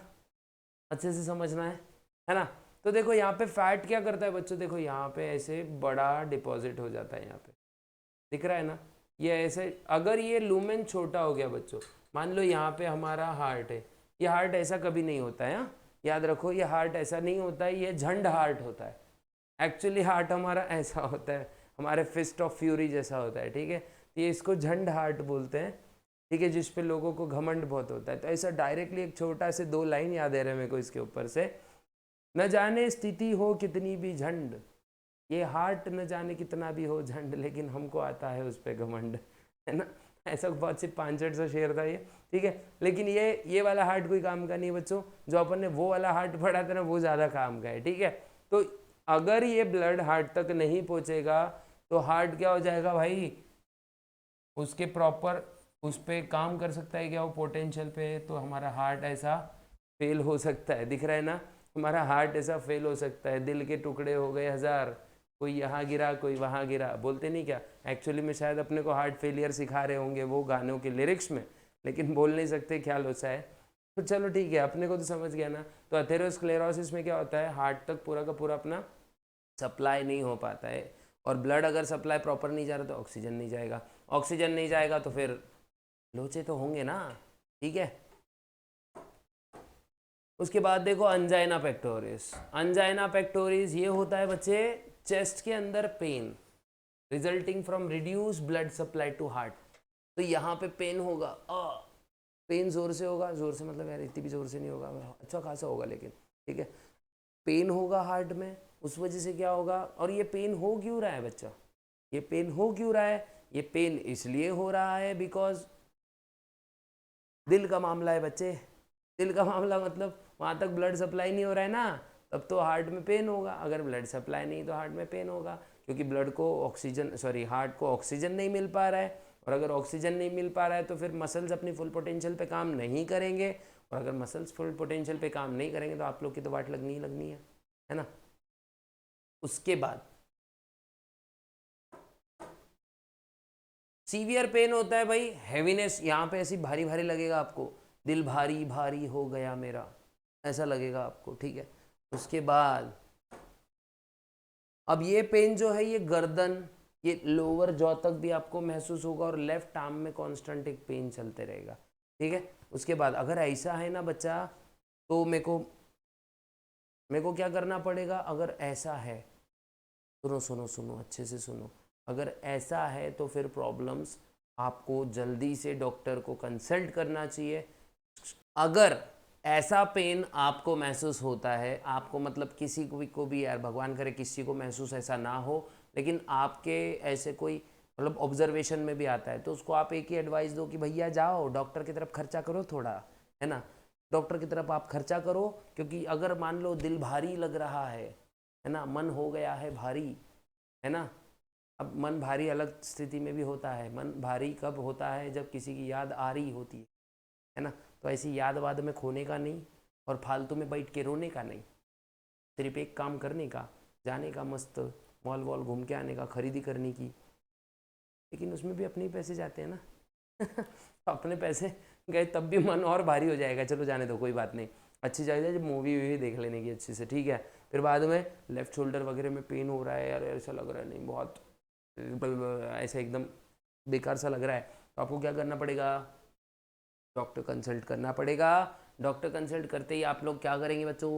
अच्छे से समझना है ना। तो देखो यहाँ पे फैट क्या करता है बच्चों, देखो यहाँ पे ऐसे बड़ा डिपॉजिट हो जाता है, यहाँ पे दिख रहा है ना, ये ऐसे, अगर ये लूमेन छोटा हो गया बच्चों, मान लो यहाँ पे हमारा हार्ट है, ये हार्ट ऐसा कभी नहीं होता है, हाँ याद रखो, ये हार्ट ऐसा नहीं होता है, ये झंड हार्ट होता है। एक्चुअली हार्ट हमारा ऐसा होता है, हमारे फिस्ट ऑफ फ्यूरी जैसा होता है, ठीक है। तो ये इसको झंड हार्ट बोलते हैं, ठीक है, जिस पे लोगों को घमंड बहुत होता है। तो ऐसा डायरेक्टली एक छोटा से 2 लाइन याद है मेरे को इसके ऊपर से, न जाने स्थिति हो कितनी भी झंड, ये हार्ट न जाने कितना भी हो झंड, लेकिन हमको आता है उस पर घमंड, है ना। ऐसा बहुत से 5-6 सा शेर था ये, ठीक है। लेकिन ये वाला हार्ट कोई काम का नहीं बच्चों, जो अपन ने वो वाला हार्ट पढ़ा था ना, वो ज़्यादा काम का है, ठीक है। तो अगर ये ब्लड हार्ट तक नहीं पहुँचेगा तो हार्ट क्या हो जाएगा भाई, उसके प्रॉपर उस पर काम कर सकता है क्या वो पोटेंशियल पे, तो हमारा हार्ट ऐसा फेल हो सकता है, दिख रहा है ना, हमारा हार्ट ऐसा फेल हो सकता है, दिल के टुकड़े हो गए 1000, कोई यहाँ गिरा कोई वहाँ गिरा, बोलते नहीं क्या, एक्चुअली में शायद अपने को हार्ट फेलियर सिखा रहे होंगे वो गानों के लिरिक्स में, लेकिन बोल नहीं सकते, ख्याल होता है। तो चलो ठीक है, अपने को तो समझ गया ना। तो अथेरोस्क्लेरोसिस में क्या होता है, हार्ट तक पूरा का पूरा अपना सप्लाई नहीं हो पाता है, और ब्लड अगर सप्लाई प्रॉपर नहीं जा रहा तो ऑक्सीजन नहीं जाएगा, ऑक्सीजन नहीं जाएगा तो फिर लोचे तो होंगे ना, ठीक है। उसके बाद देखो अंजाइना पेक्टोरिस। अंजाइना पेक्टोरिस ये होता है बच्चे चेस्ट के अंदर pain resulting from reduce blood supply to heart. तो यहाँ पे पेन होगा, पेन जोर से होगा, जोर से मतलब यार इतनी भी जोर से नहीं होगा, अच्छा खासा होगा लेकिन, ठीक है। पेन होगा हार्ट में, उस वजह से क्या होगा, और ये पेन हो क्यों रहा है बच्चा, ये पेन हो क्यों रहा है, ये पेन इसलिए हो रहा है बिकॉज दिल का मामला है बच्चे। दिल का मामला मतलब वहाँ तक ब्लड सप्लाई नहीं हो रहा है ना, तब तो हार्ट में पेन होगा। अगर ब्लड सप्लाई नहीं तो हार्ट में पेन होगा, क्योंकि ब्लड को ऑक्सीजन हार्ट को ऑक्सीजन नहीं मिल पा रहा है, और अगर ऑक्सीजन नहीं मिल पा रहा है तो फिर मसल्स अपनी फुल पोटेंशियल पे काम नहीं करेंगे, और अगर मसल्स फुल पोटेंशियल पे काम नहीं करेंगे तो आप लोग की तो वाट लगनी ही लगनी है ना। उसके बाद सीवियर पेन होता है भाई, हैवीनेस, यहाँ पे ऐसी भारी भारी लगेगा आपको, दिल भारी भारी हो गया मेरा, ऐसा लगेगा आपको, ठीक है। उसके बाद अब ये पेन जो है ये गर्दन, ये लोअर जॉ तक भी आपको महसूस होगा, और लेफ्ट आर्म में कांस्टेंट एक पेन चलते रहेगा, ठीक है। उसके बाद अगर ऐसा है ना बच्चा, तो मेरे को क्या करना पड़ेगा, अगर ऐसा है, सुनो सुनो सुनो अच्छे से सुनो, अगर ऐसा है तो फिर प्रॉब्लम्स, आपको जल्दी से डॉक्टर को कंसल्ट करना चाहिए। अगर ऐसा पेन आपको महसूस होता है, आपको मतलब किसी को भी यार भगवान करे किसी को महसूस ऐसा ना हो, लेकिन आपके ऐसे कोई मतलब ऑब्जर्वेशन में भी आता है, तो उसको आप एक ही एडवाइस दो कि भैया जाओ डॉक्टर की तरफ खर्चा करो थोड़ा, है ना, डॉक्टर की तरफ आप खर्चा करो। क्योंकि अगर मान लो दिल भारी लग रहा है ना, मन हो गया है भारी, है ना। अब मन भारी अलग स्थिति में भी होता है, मन भारी कब होता है, जब किसी की याद आ रही होती है ना। तो ऐसी याद वाद में खोने का नहीं, और फालतू में बैठ के रोने का नहीं, सिर्फ एक काम करने का, जाने का, मस्त मॉल वॉल घूम के आने का, खरीदी करने की, लेकिन उसमें भी अपने ही पैसे जाते हैं ना अपने पैसे गए तब भी मन और भारी हो जाएगा, चलो जाने दो कोई बात नहीं, अच्छी जगह जब मूवी वूवी देख लेने की अच्छे से, ठीक है। फिर बाद में लेफ्ट शोल्डर वगैरह में पेन हो रहा है यार, ऐसा लग रहा है नहीं बहुत ऐसा एकदम बेकार सा लग रहा है, तो आपको क्या करना पड़ेगा, डॉक्टर कंसल्ट करना पड़ेगा। डॉक्टर कंसल्ट करते ही आप लोग क्या करेंगे बच्चों,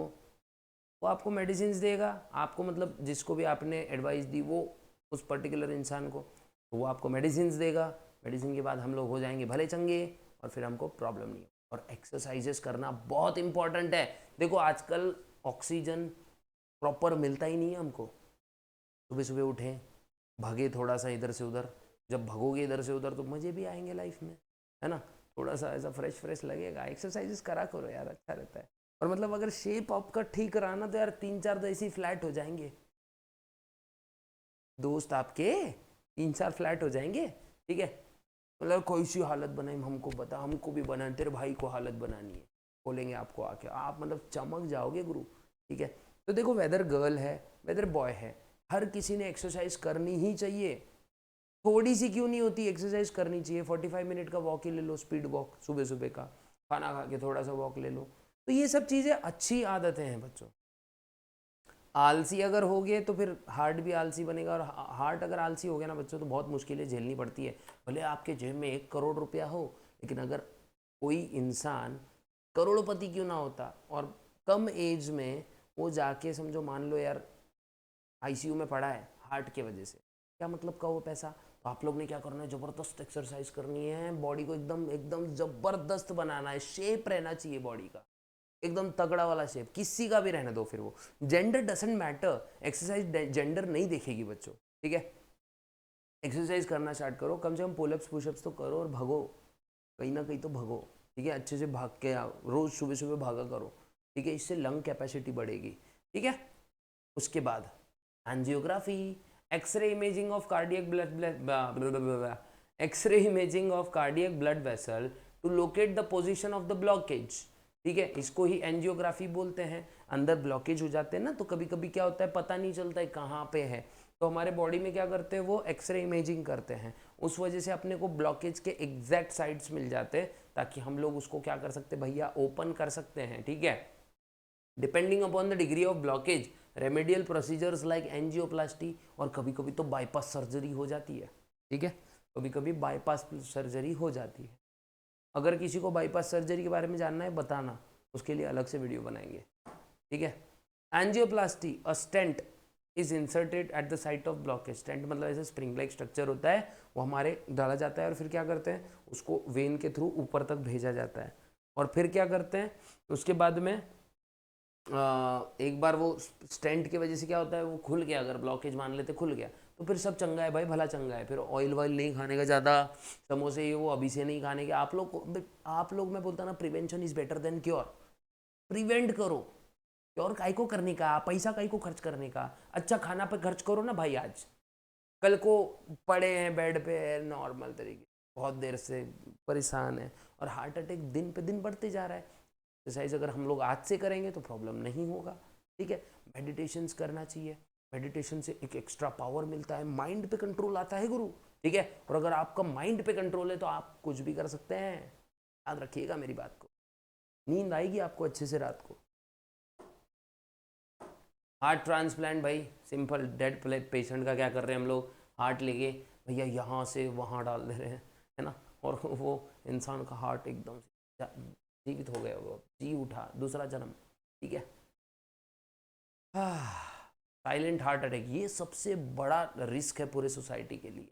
वो आपको मेडिसिन देगा, आपको मतलब जिसको भी आपने एडवाइस दी वो उस पर्टिकुलर इंसान को, तो वो आपको मेडिसिन देगा। मेडिसिन के बाद हम लोग हो जाएंगे भले चंगे, और फिर हमको प्रॉब्लम नहीं। और एक्सरसाइजेस करना बहुत इंपॉर्टेंट है। देखो आजकल ऑक्सीजन प्रॉपर मिलता ही नहीं है हमको, सुबह सुबह उठें भागे थोड़ा सा इधर से उधर, जब भागोगे इधर से उधर तो मज़े भी आएंगे लाइफ में, है ना, थोड़ा सा ऐसा फ्रेश फ्रेश लगेगा। एक्सरसाइजेस करा करो यार, अच्छा रहता है। और मतलब अगर शेप आपका ठीक रहा ना तो यार 3-4 तो ऐसे ही फ्लैट हो जाएंगे दोस्त आपके, 3-4 फ्लैट हो जाएंगे, ठीक है। मतलब कोई सी हालत बनाई हमको बता, हमको भी बनानी, तेरे भाई को हालत बनानी है, बोलेंगे आपको आके, आप मतलब चमक जाओगे गुरु, ठीक है। तो देखो वेदर गर्ल है वेदर बॉय है, हर किसी ने एक्सरसाइज करनी ही चाहिए, थोड़ी सी क्यों नहीं होती, एक्सरसाइज करनी चाहिए। 45 मिनट का वॉक ही ले लो, स्पीड वॉक सुबह सुबह का, खाना खा के थोड़ा सा वॉक ले लो। तो ये सब चीज़ें अच्छी आदतें हैं बच्चों। आलसी अगर हो गए तो फिर हार्ट भी आलसी बनेगा, और हार्ट अगर आलसी हो गया ना बच्चों तो बहुत मुश्किलें झेलनी पड़ती है। भले आपके जेब में 1 करोड़ रुपया हो, लेकिन अगर कोई इंसान करोड़पति क्यों ना होता और कम एज में वो जाके समझो मान लो यार आईसीयू में पड़ा है हार्ट के वजह से, क्या मतलब का वो पैसा। तो आप लोग ने क्या करना है, ज़बरदस्त एक्सरसाइज करनी है, बॉडी को एकदम एकदम ज़बरदस्त बनाना है, शेप रहना चाहिए बॉडी का, एकदम तगड़ा वाला शेप, किसी का भी रहने दो, फिर वो gender doesn't matter, exercise gender नहीं देखेगी बच्चों, ठीक है। एक्सरसाइज करना स्टार्ट करो, कम से कम पुलअप्स पुशअप्स तो करो, और भागो, कहीं ना कहीं तो भागो, ठीक है, अच्छे से भाग के आओ, रोज़ सुबह सुबह भागा करो, ठीक है, इससे लंग कैपेसिटी बढ़ेगी, ठीक है। उसके बाद angiography, x ray imaging of cardiac blood x ray imaging of cardiac blood vessel to locate the position of the blockage, ठीक है, इसको ही एंजियोग्राफी बोलते हैं। अंदर ब्लॉकेज हो जाते हैं ना, तो कभी कभी क्या होता है पता नहीं चलता है कहाँ पे है, तो हमारे बॉडी में क्या करते हैं वो एक्सरे इमेजिंग करते हैं, उस वजह से अपने को ब्लॉकेज के एग्जैक्ट साइड्स मिल जाते हैं, ताकि हम लोग उसको क्या कर सकते हैं भैया, ओपन कर सकते हैं, ठीक है। Depending upon the degree of blockage remedial procedures like angioplasty, और कभी कभी तो बाईपास सर्जरी हो जाती है, ठीक है, कभी कभी बाईपास सर्जरी हो जाती है। अगर किसी को बाईपास सर्जरी के बारे में जानना है बताना, उसके लिए अलग से वीडियो बनाएंगे, ठीक है। Angioplasty, a stent is inserted at the site of blockage. Stent मतलब ऐसे स्प्रिंग लाइक स्ट्रक्चर होता है, वो हमारे डाला जाता है और फिर क्या करते हैं, उसको वेन के थ्रू ऊपर तक भेजा जाता है। और फिर क्या करते हैं उसके बाद में, एक बार वो स्टेंट की वजह से क्या होता है, वो खुल गया, अगर ब्लॉकेज मान लेते खुल गया, तो फिर सब चंगा है भाई, भला चंगा है। फिर ऑयल वॉयल नहीं खाने का ज़्यादा, समोसे ये वो अभी से नहीं खाने के। आप लोग मैं बोलता ना, prevention is better than cure. Prevent करो, क्योर काई को करने का, पैसा काई को खर्च करने का, अच्छा खाना पे खर्च करो ना भाई। आज कल को पड़े हैं बेड पे नॉर्मल तरीके, बहुत देर से परेशान है, और हार्ट अटैक दिन पे दिन बढ़ते जा रहा है। एक्सरसाइज अगर हम लोग आज से करेंगे तो प्रॉब्लम नहीं होगा, ठीक है। मेडिटेशन करना चाहिए, मेडिटेशन से एक एक्स्ट्रा पावर मिलता है, माइंड पे कंट्रोल आता है गुरु, ठीक है। और अगर आपका माइंड पे कंट्रोल है तो आप कुछ भी कर सकते हैं, याद रखिएगा मेरी बात को। नींद आएगी आपको अच्छे से रात को। हार्ट ट्रांसप्लांट भाई सिंपल, डेड पेशेंट का क्या कर रहे हैं हम लोग, हार्ट लेके भैया यहाँ से वहाँ डाल दे रहे हैं, है ना, और वो इंसान का हार्ट एकदम से जीवित हो गया, वो जी उठा, दूसरा जन्म, ठीक है। साइलेंट हार्ट अटैक, ये सबसे बड़ा रिस्क है पूरे सोसाइटी के लिए।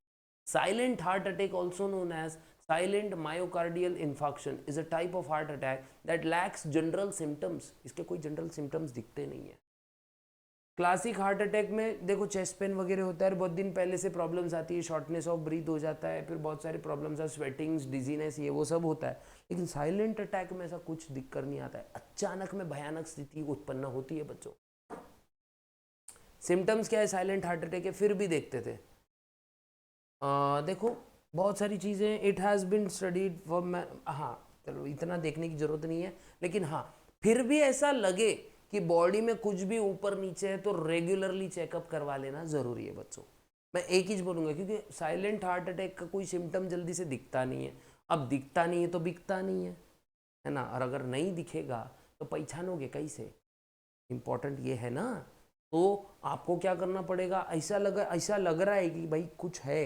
Silent heart attack, also known as silent myocardial infarction, is a type of heart attack that lacks general symptoms. इसके कोई जनरल सिम्टम्स दिखते नहीं है। क्लासिक हार्ट अटैक में देखो चेस्ट पेन वगैरह होता है, बहुत दिन पहले से प्रॉब्लम्स आती है, शॉर्टनेस ऑफ ब्रीथ हो जाता है, फिर बहुत सारे प्रॉब्लम्स है, स्वेटिंग्स, डिजीनेस, ये वो सब होता है। लेकिन साइलेंट अटैक में ऐसा कुछ दिक्कत नहीं आता है, अचानक में भयानक स्थिति उत्पन्न होती है बच्चों। सिम्टम्स क्या है साइलेंट हार्ट अटैक के, फिर भी देखते थे। देखो बहुत सारी चीज़ें, it has been studied for, हाँ चलो इतना देखने की जरूरत नहीं है, लेकिन हाँ फिर भी ऐसा लगे कि बॉडी में कुछ भी ऊपर नीचे है तो रेगुलरली चेकअप करवा लेना ज़रूरी है बच्चों। मैं एक ही बोलूँगा, क्योंकि साइलेंट हार्ट अटैक का कोई सिम्टम जल्दी से दिखता नहीं है। अब दिखता नहीं है तो बिकता नहीं है ना, और अगर नहीं दिखेगा तो पहचानोगे कैसे, इम्पॉर्टेंट ये है ना। तो आपको क्या करना पड़ेगा, ऐसा लग रहा है कि भाई कुछ है,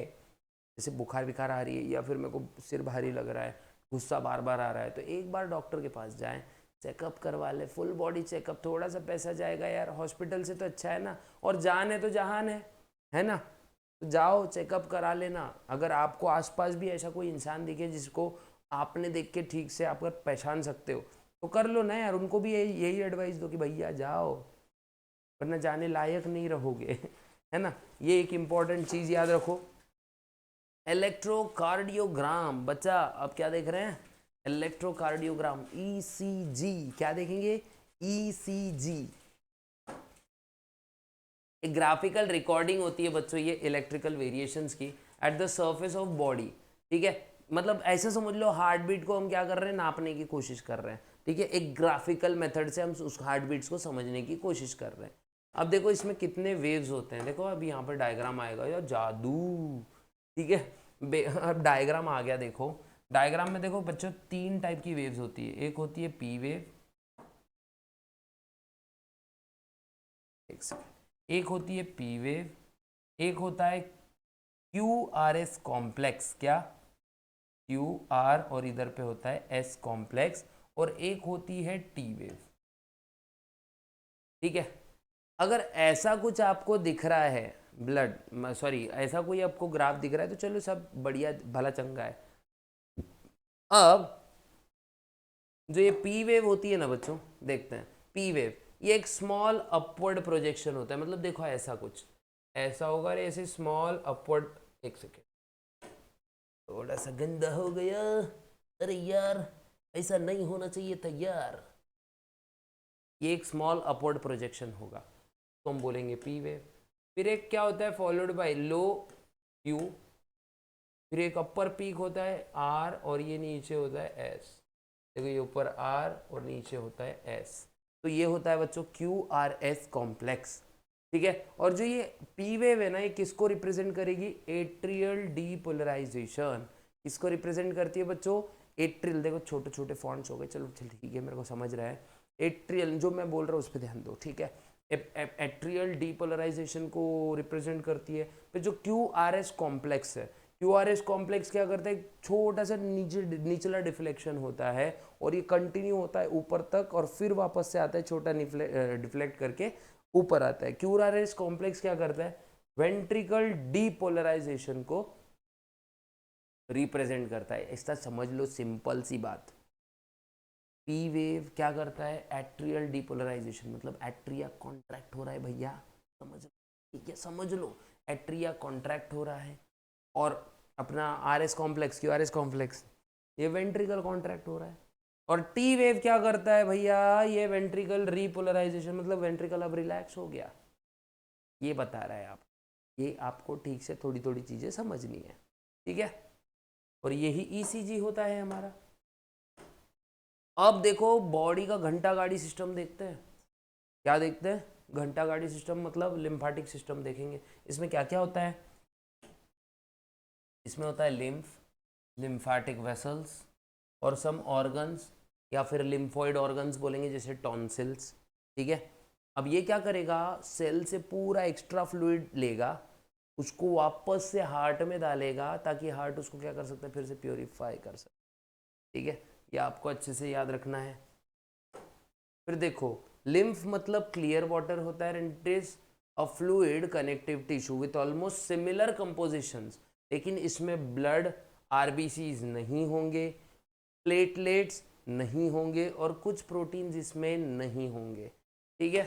जैसे बुखार विखार आ रही है, या फिर मेरे को सिर भारी लग रहा है, गुस्सा बार बार आ रहा है, तो एक बार डॉक्टर के पास जाएं, चेकअप करवा ले, फुल बॉडी चेकअप। थोड़ा सा पैसा जाएगा यार, हॉस्पिटल से तो अच्छा है ना, और जान है तो जहान है ना, तो जाओ चेकअप करा लेना। अगर आपको आसपास भी ऐसा कोई इंसान दिखे जिसको आपने देख के ठीक से आप पहचान सकते हो तो कर लो ना यार, उनको भी यही एडवाइस दो कि भैया जाओ, वरना जाने लायक नहीं रहोगे है ना। ये एक इम्पॉर्टेंट चीज़ याद रखो। इलेक्ट्रोकार्डियोग्राम, बच्चा अब क्या देख रहे हैं, इलेक्ट्रोकार्डियोग्राम, ईसीजी, क्या देखेंगे, ईसीजी। एक ग्राफिकल रिकॉर्डिंग होती है बच्चों ये इलेक्ट्रिकल वेरिएशंस की at the surface of body, ठीक है। मतलब ऐसे समझ लो हार्ट बीट को हम क्या कर रहे हैं, नापने की कोशिश कर रहे हैं, ठीक है। एक ग्राफिकल मेथड से हम उस हार्ट बीट्स को समझने की कोशिश कर रहे हैं। अब देखो इसमें कितने वेव्स होते हैं, देखो अभी यहाँ पर डायग्राम आएगा, यार जादू, ठीक है। अब डायग्राम आ गया, देखो डायग्राम में देखो बच्चों 3 टाइप की वेव्स होती है। एक होती है पी वेव, एक होती है पी वेव, एक होता है क्यू आर एस कॉम्प्लेक्स, क्या क्यू आर और इधर पे होता है एस कॉम्प्लेक्स, और एक होती है टी वेव, ठीक है। अगर ऐसा कुछ आपको दिख रहा है, ऐसा कोई आपको ग्राफ दिख रहा है तो चलो सब बढ़िया भला चंगा है। अब जो ये पी वेव होती है ना बच्चों, देखते हैं पी वेव, ये एक स्मॉल अपवर्ड प्रोजेक्शन होता है। मतलब देखो ऐसा कुछ ऐसा होगा, अरे ऐसे स्मॉल अपवर्ड, एक सेकेंड थोड़ा सा गंदा हो गया, अरे यार ऐसा नहीं होना चाहिए था यार। ये एक स्मॉल अपवर्ड प्रोजेक्शन होगा तो हम बोलेंगे पी वेव। फिर एक क्या होता है, फॉलोड बाय लो क्यू, फिर एक अपर पीक होता है आर, और ये नीचे होता है एस। देखो ये ऊपर आर और नीचे होता है एस, तो ये होता है बच्चों क्यू आर एस कॉम्प्लेक्स, ठीक है। और जो ये पी वेव है ना, ये किसको रिप्रेजेंट करेगी, एट्रियल डीपोलराइजेशन। किसको रिप्रेजेंट करती है बच्चों, एट्रियल। देखो छोटे छोटे फॉन्ट्स हो गए, चलो चल ठीक है, मेरे को समझ रहा है। एट्रियल जो मैं बोल रहा हूँ उस पर ध्यान दो, ठीक है। एट्रियल डीपोलराइजेशन को रिप्रेजेंट करती है। फिर जो क्यू आर एस कॉम्प्लेक्स है, क्यूआरएस कॉम्प्लेक्स क्या करता है, छोटा सा निचला डिफ्लेक्शन होता है और ये कंटिन्यू होता है ऊपर तक और फिर वापस से आता है छोटा डिफ्लेक्ट करके ऊपर आता है। क्यूआरएस कॉम्प्लेक्स क्या करता है, वेंट्रिकल डीपोलराइजेशन को रिप्रेजेंट करता है। इसका समझ लो सिंपल सी बात, पी वेव क्या करता है, एट्रियल डीपोलराइजेशन, मतलब एट्रिया कॉन्ट्रैक्ट हो रहा है भैया, समझ लो, ठीक है, समझ लो, एट्रिया कॉन्ट्रैक्ट हो रहा है और अपना R S complex, Q R S complex, ये वेंट्रिकल कॉन्ट्रैक्ट हो रहा है। और टी वेव क्या करता है भैया, ये वेंट्रिकल रीपोलराइजेशन, मतलब वेंट्रिकल अब रिलैक्स हो गया, ये बता रहा है आप। ये आपको ठीक से थोड़ी थोड़ी चीजें समझनी है, ठीक है। और यही ईसीजी होता है हमारा। अब देखो बॉडी का घंटा गाड़ी सिस्टम देखते हैं, क्या देखते हैं, घंटा गाड़ी सिस्टम मतलब लिम्फेटिक सिस्टम देखेंगे। इसमें क्या क्या होता है, इसमें होता है लिम्फ, लिम्फेटिक वेसल्स और सम ऑर्गन्स या फिर लिम्फोइड ऑर्गन्स बोलेंगे जैसे टॉन्सिल्स, ठीक है। अब ये क्या करेगा, सेल से पूरा एक्स्ट्रा फ्लूइड लेगा, उसको वापस से हार्ट में डालेगा ताकि हार्ट उसको क्या कर सकता है, फिर से प्योरीफाई कर सकता है, ठीक है। ये आपको अच्छे से याद रखना है। फिर देखो लिम्फ मतलब क्लियर वाटर होता है, it is a fluid connective tissue with almost similar compositions, लेकिन इसमें ब्लड आरबीसीज नहीं होंगे, प्लेटलेट्स नहीं होंगे और कुछ प्रोटीन्स इसमें नहीं होंगे, ठीक है।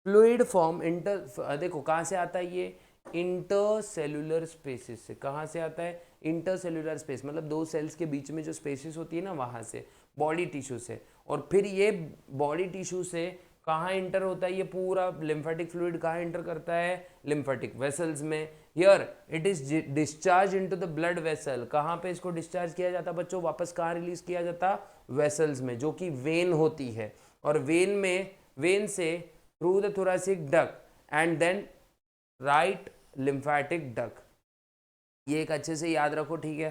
फ्लूइड फॉर्म इंटर, देखो कहाँ से आता है ये, इंटरसेल्यूलर स्पेसिस से। कहाँ से आता है, इंटरसेल्यूलर स्पेस, मतलब दो सेल्स के बीच में जो स्पेसिस होती है ना, वहाँ से, बॉडी टिश्यू से। और फिर ये बॉडी टिश्यू से कहाँ इंटर होता है, ये पूरा लिम्फेटिक फ्लूइड कहाँ इंटर करता है, लिम्फेटिक वेसल्स में। Here it is discharge into the blood vessel. कहाँ पे इसको डिस्चार्ज किया जाता बच्चों, वापस कहाँ रिलीज किया जाता, वेसल्स में, जो कि वेन होती है। और वेन में, वेन से through the thoracic duct and then right lymphatic duct. ये एक अच्छे से याद रखो, ठीक है,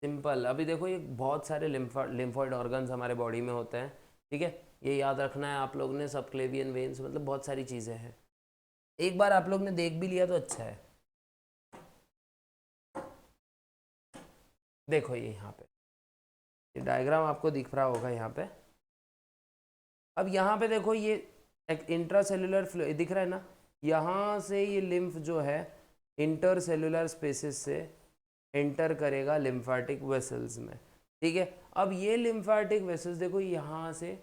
सिंपल। अभी देखो ये बहुत सारे लिम्फोइड ऑर्गन्स हमारे बॉडी में होते हैं, ठीक है, ये याद रखना है आप लोग ने। सबक्लेवियन वेन्स, मतलब बहुत सारी चीज़ें हैं, एक बार आप लोग ने देख भी लिया तो अच्छा है। देखो ये यहाँ पे ये डायग्राम आपको दिख रहा होगा यहाँ पे। अब यहाँ पे देखो ये एक इंट्रासेल्युलर फ्लो दिख रहा है ना, यहाँ से ये लिम्फ जो है इंटरसेल्युलर स्पेसिस से एंटर करेगा लिम्फेटिक वेसल्स में, ठीक है। अब ये लिम्फेटिक वेसल्स देखो यहाँ से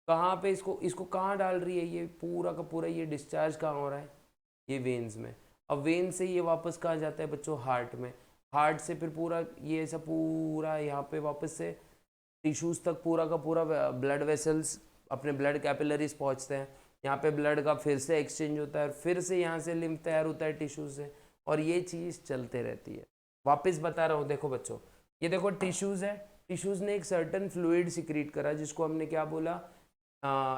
कहाँ पे इसको इसको कहाँ डाल रही है, ये पूरा का पूरा ये डिस्चार्ज कहाँ हो रहा है, ये वेन्स में। अब वेन से ये वापस कहाँ जाता है बच्चों, हार्ट में। हार्ट से फिर पूरा ये सब पूरा यहाँ पे वापस से टिश्यूज़ तक पूरा का पूरा ब्लड वेसल्स अपने ब्लड कैपिलरीज पहुँचते हैं, यहाँ पे ब्लड का फिर से एक्सचेंज होता है और फिर से यहाँ से लिम्फ तैयार होता है टिश्यू से, और ये चीज़ चलते रहती है। वापस बता रहा हूँ, देखो बच्चों, ये देखो टिश्यूज़ है, टिश्यूज़ ने एक सर्टन फ्लूइड सिक्रीट करा जिसको हमने क्या बोला,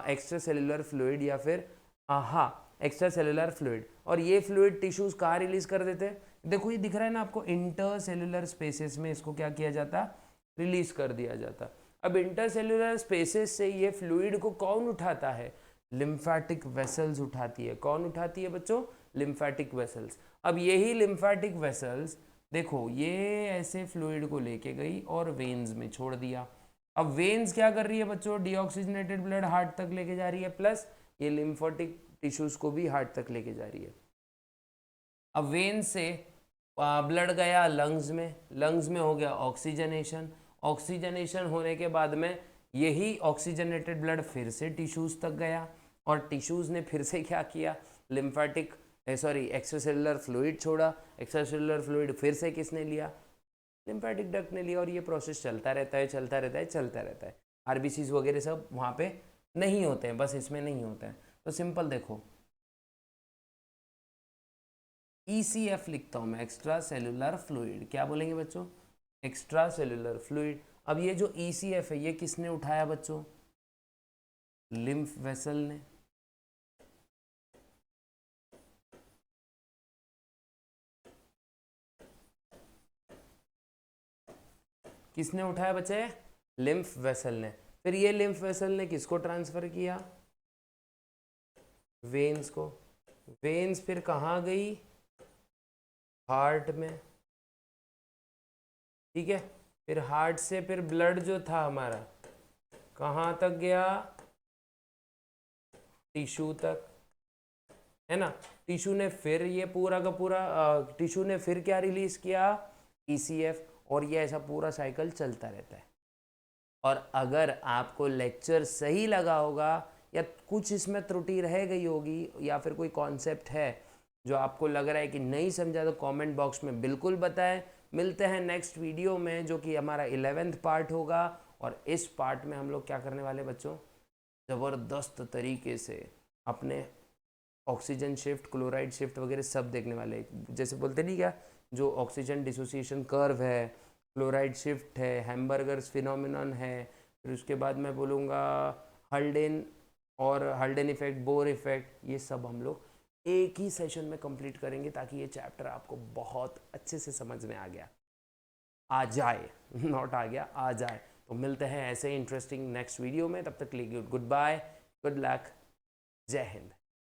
एक्स्ट्रा सेलुलर फ्लूइड या फिर हाँ एक्स्ट्रा सेलुलर फ्लूइड। और ये फ्लूइड टिश्यूज़ कहाँ रिलीज कर देते हैं, देखो ये दिख रहा है ना आपको, इंटर सेलुलर स्पेसेस में इसको क्या किया जाता, रिलीज कर दिया जाता। अब इंटरसेल्युलर स्पेसेस से ये फ्लूइड को कौन उठाता है, लिम्फेटिक वेसल्स उठाती है। कौन उठाती है बच्चों, लिम्फेटिक वेसल्स। अब यही लिम्फेटिक वेसल्स देखो ये ऐसे फ्लूइड को लेके गई और वेन्स में छोड़ दिया। अब वेन्स क्या कर रही है बच्चों, डीऑक्सीजनेटेड ब्लड हार्ट तक लेके जा रही है, प्लस ये लिम्फेटिक टिश्यूज को भी हार्ट तक लेके जा रही है। अब वेन्स से ब्लड गया लंग्स में, लंग्स में हो गया ऑक्सीजनेशन, ऑक्सीजनेशन होने के बाद में यही ऑक्सीजनेटेड ब्लड फिर से टिश्यूज़ तक गया और टिश्यूज़ ने फिर से क्या किया, लिम्फेटिक एक्स्ट्रासेलुलर फ्लूइड छोड़ा। एक्स्ट्रासेलुलर फ्लूइड फिर से किसने लिया, लिम्फेटिक डक्ट ने लिया। और ये प्रोसेस चलता रहता है, चलता रहता है, चलता रहता है। आरबीसीज वगैरह सब वहाँ पे नहीं होते हैं, बस इसमें नहीं होता है। तो सिंपल देखो ECF लिखता हूँ मैं, एक्स्ट्रा सेलुलर फ्लूइड। क्या बोलेंगे बच्चों, एक्स्ट्रा सेलुलर फ्लूइड। अब ये जो ECF है ये किसने उठाया बच्चों, लिम्फ वेसल ने। किसने उठाया बच्चे, लिम्फ वेसल ने। फिर ये लिम्फ वेसल ने किसको ट्रांसफर किया, वेन्स को। वेन्स फिर कहाँ गई, हार्ट में, ठीक है। फिर हार्ट से फिर ब्लड जो था हमारा कहाँ तक गया, टिश्यू तक, है ना। टिश्यू ने फिर ये पूरा का पूरा टिश्यू ने फिर क्या रिलीज किया, ईसीएफ, और ये ऐसा पूरा साइकिल चलता रहता है। और अगर आपको लेक्चर सही लगा होगा या कुछ इसमें त्रुटि रह गई होगी या फिर कोई कॉन्सेप्ट है जो आपको लग रहा है कि नहीं समझा, तो कमेंट बॉक्स में बिल्कुल बताएं। मिलते हैं नेक्स्ट वीडियो में जो कि हमारा 11th पार्ट होगा। और इस पार्ट में हम लोग क्या करने वाले बच्चों, ज़बरदस्त तरीके से अपने ऑक्सीजन शिफ्ट, क्लोराइड शिफ्ट वगैरह सब देखने वाले। जैसे बोलते नहीं क्या, जो ऑक्सीजन डिसोसिएशन कर्व है, क्लोराइड शिफ्ट है, हैम्बर्गर्स फिनोमिनन है, फिर उसके बाद मैं बोलूँगा हल्डेन और हल्डेन इफेक्ट, बोर इफेक्ट, ये सब हम लोग एक ही सेशन में कंप्लीट करेंगे ताकि ये चैप्टर आपको बहुत अच्छे से समझ में आ जाए नॉट आ गया, आ जाए। तो मिलते हैं ऐसे इंटरेस्टिंग नेक्स्ट वीडियो में, तब तक के लिए गुड बाय, गुड लक, जय हिंद।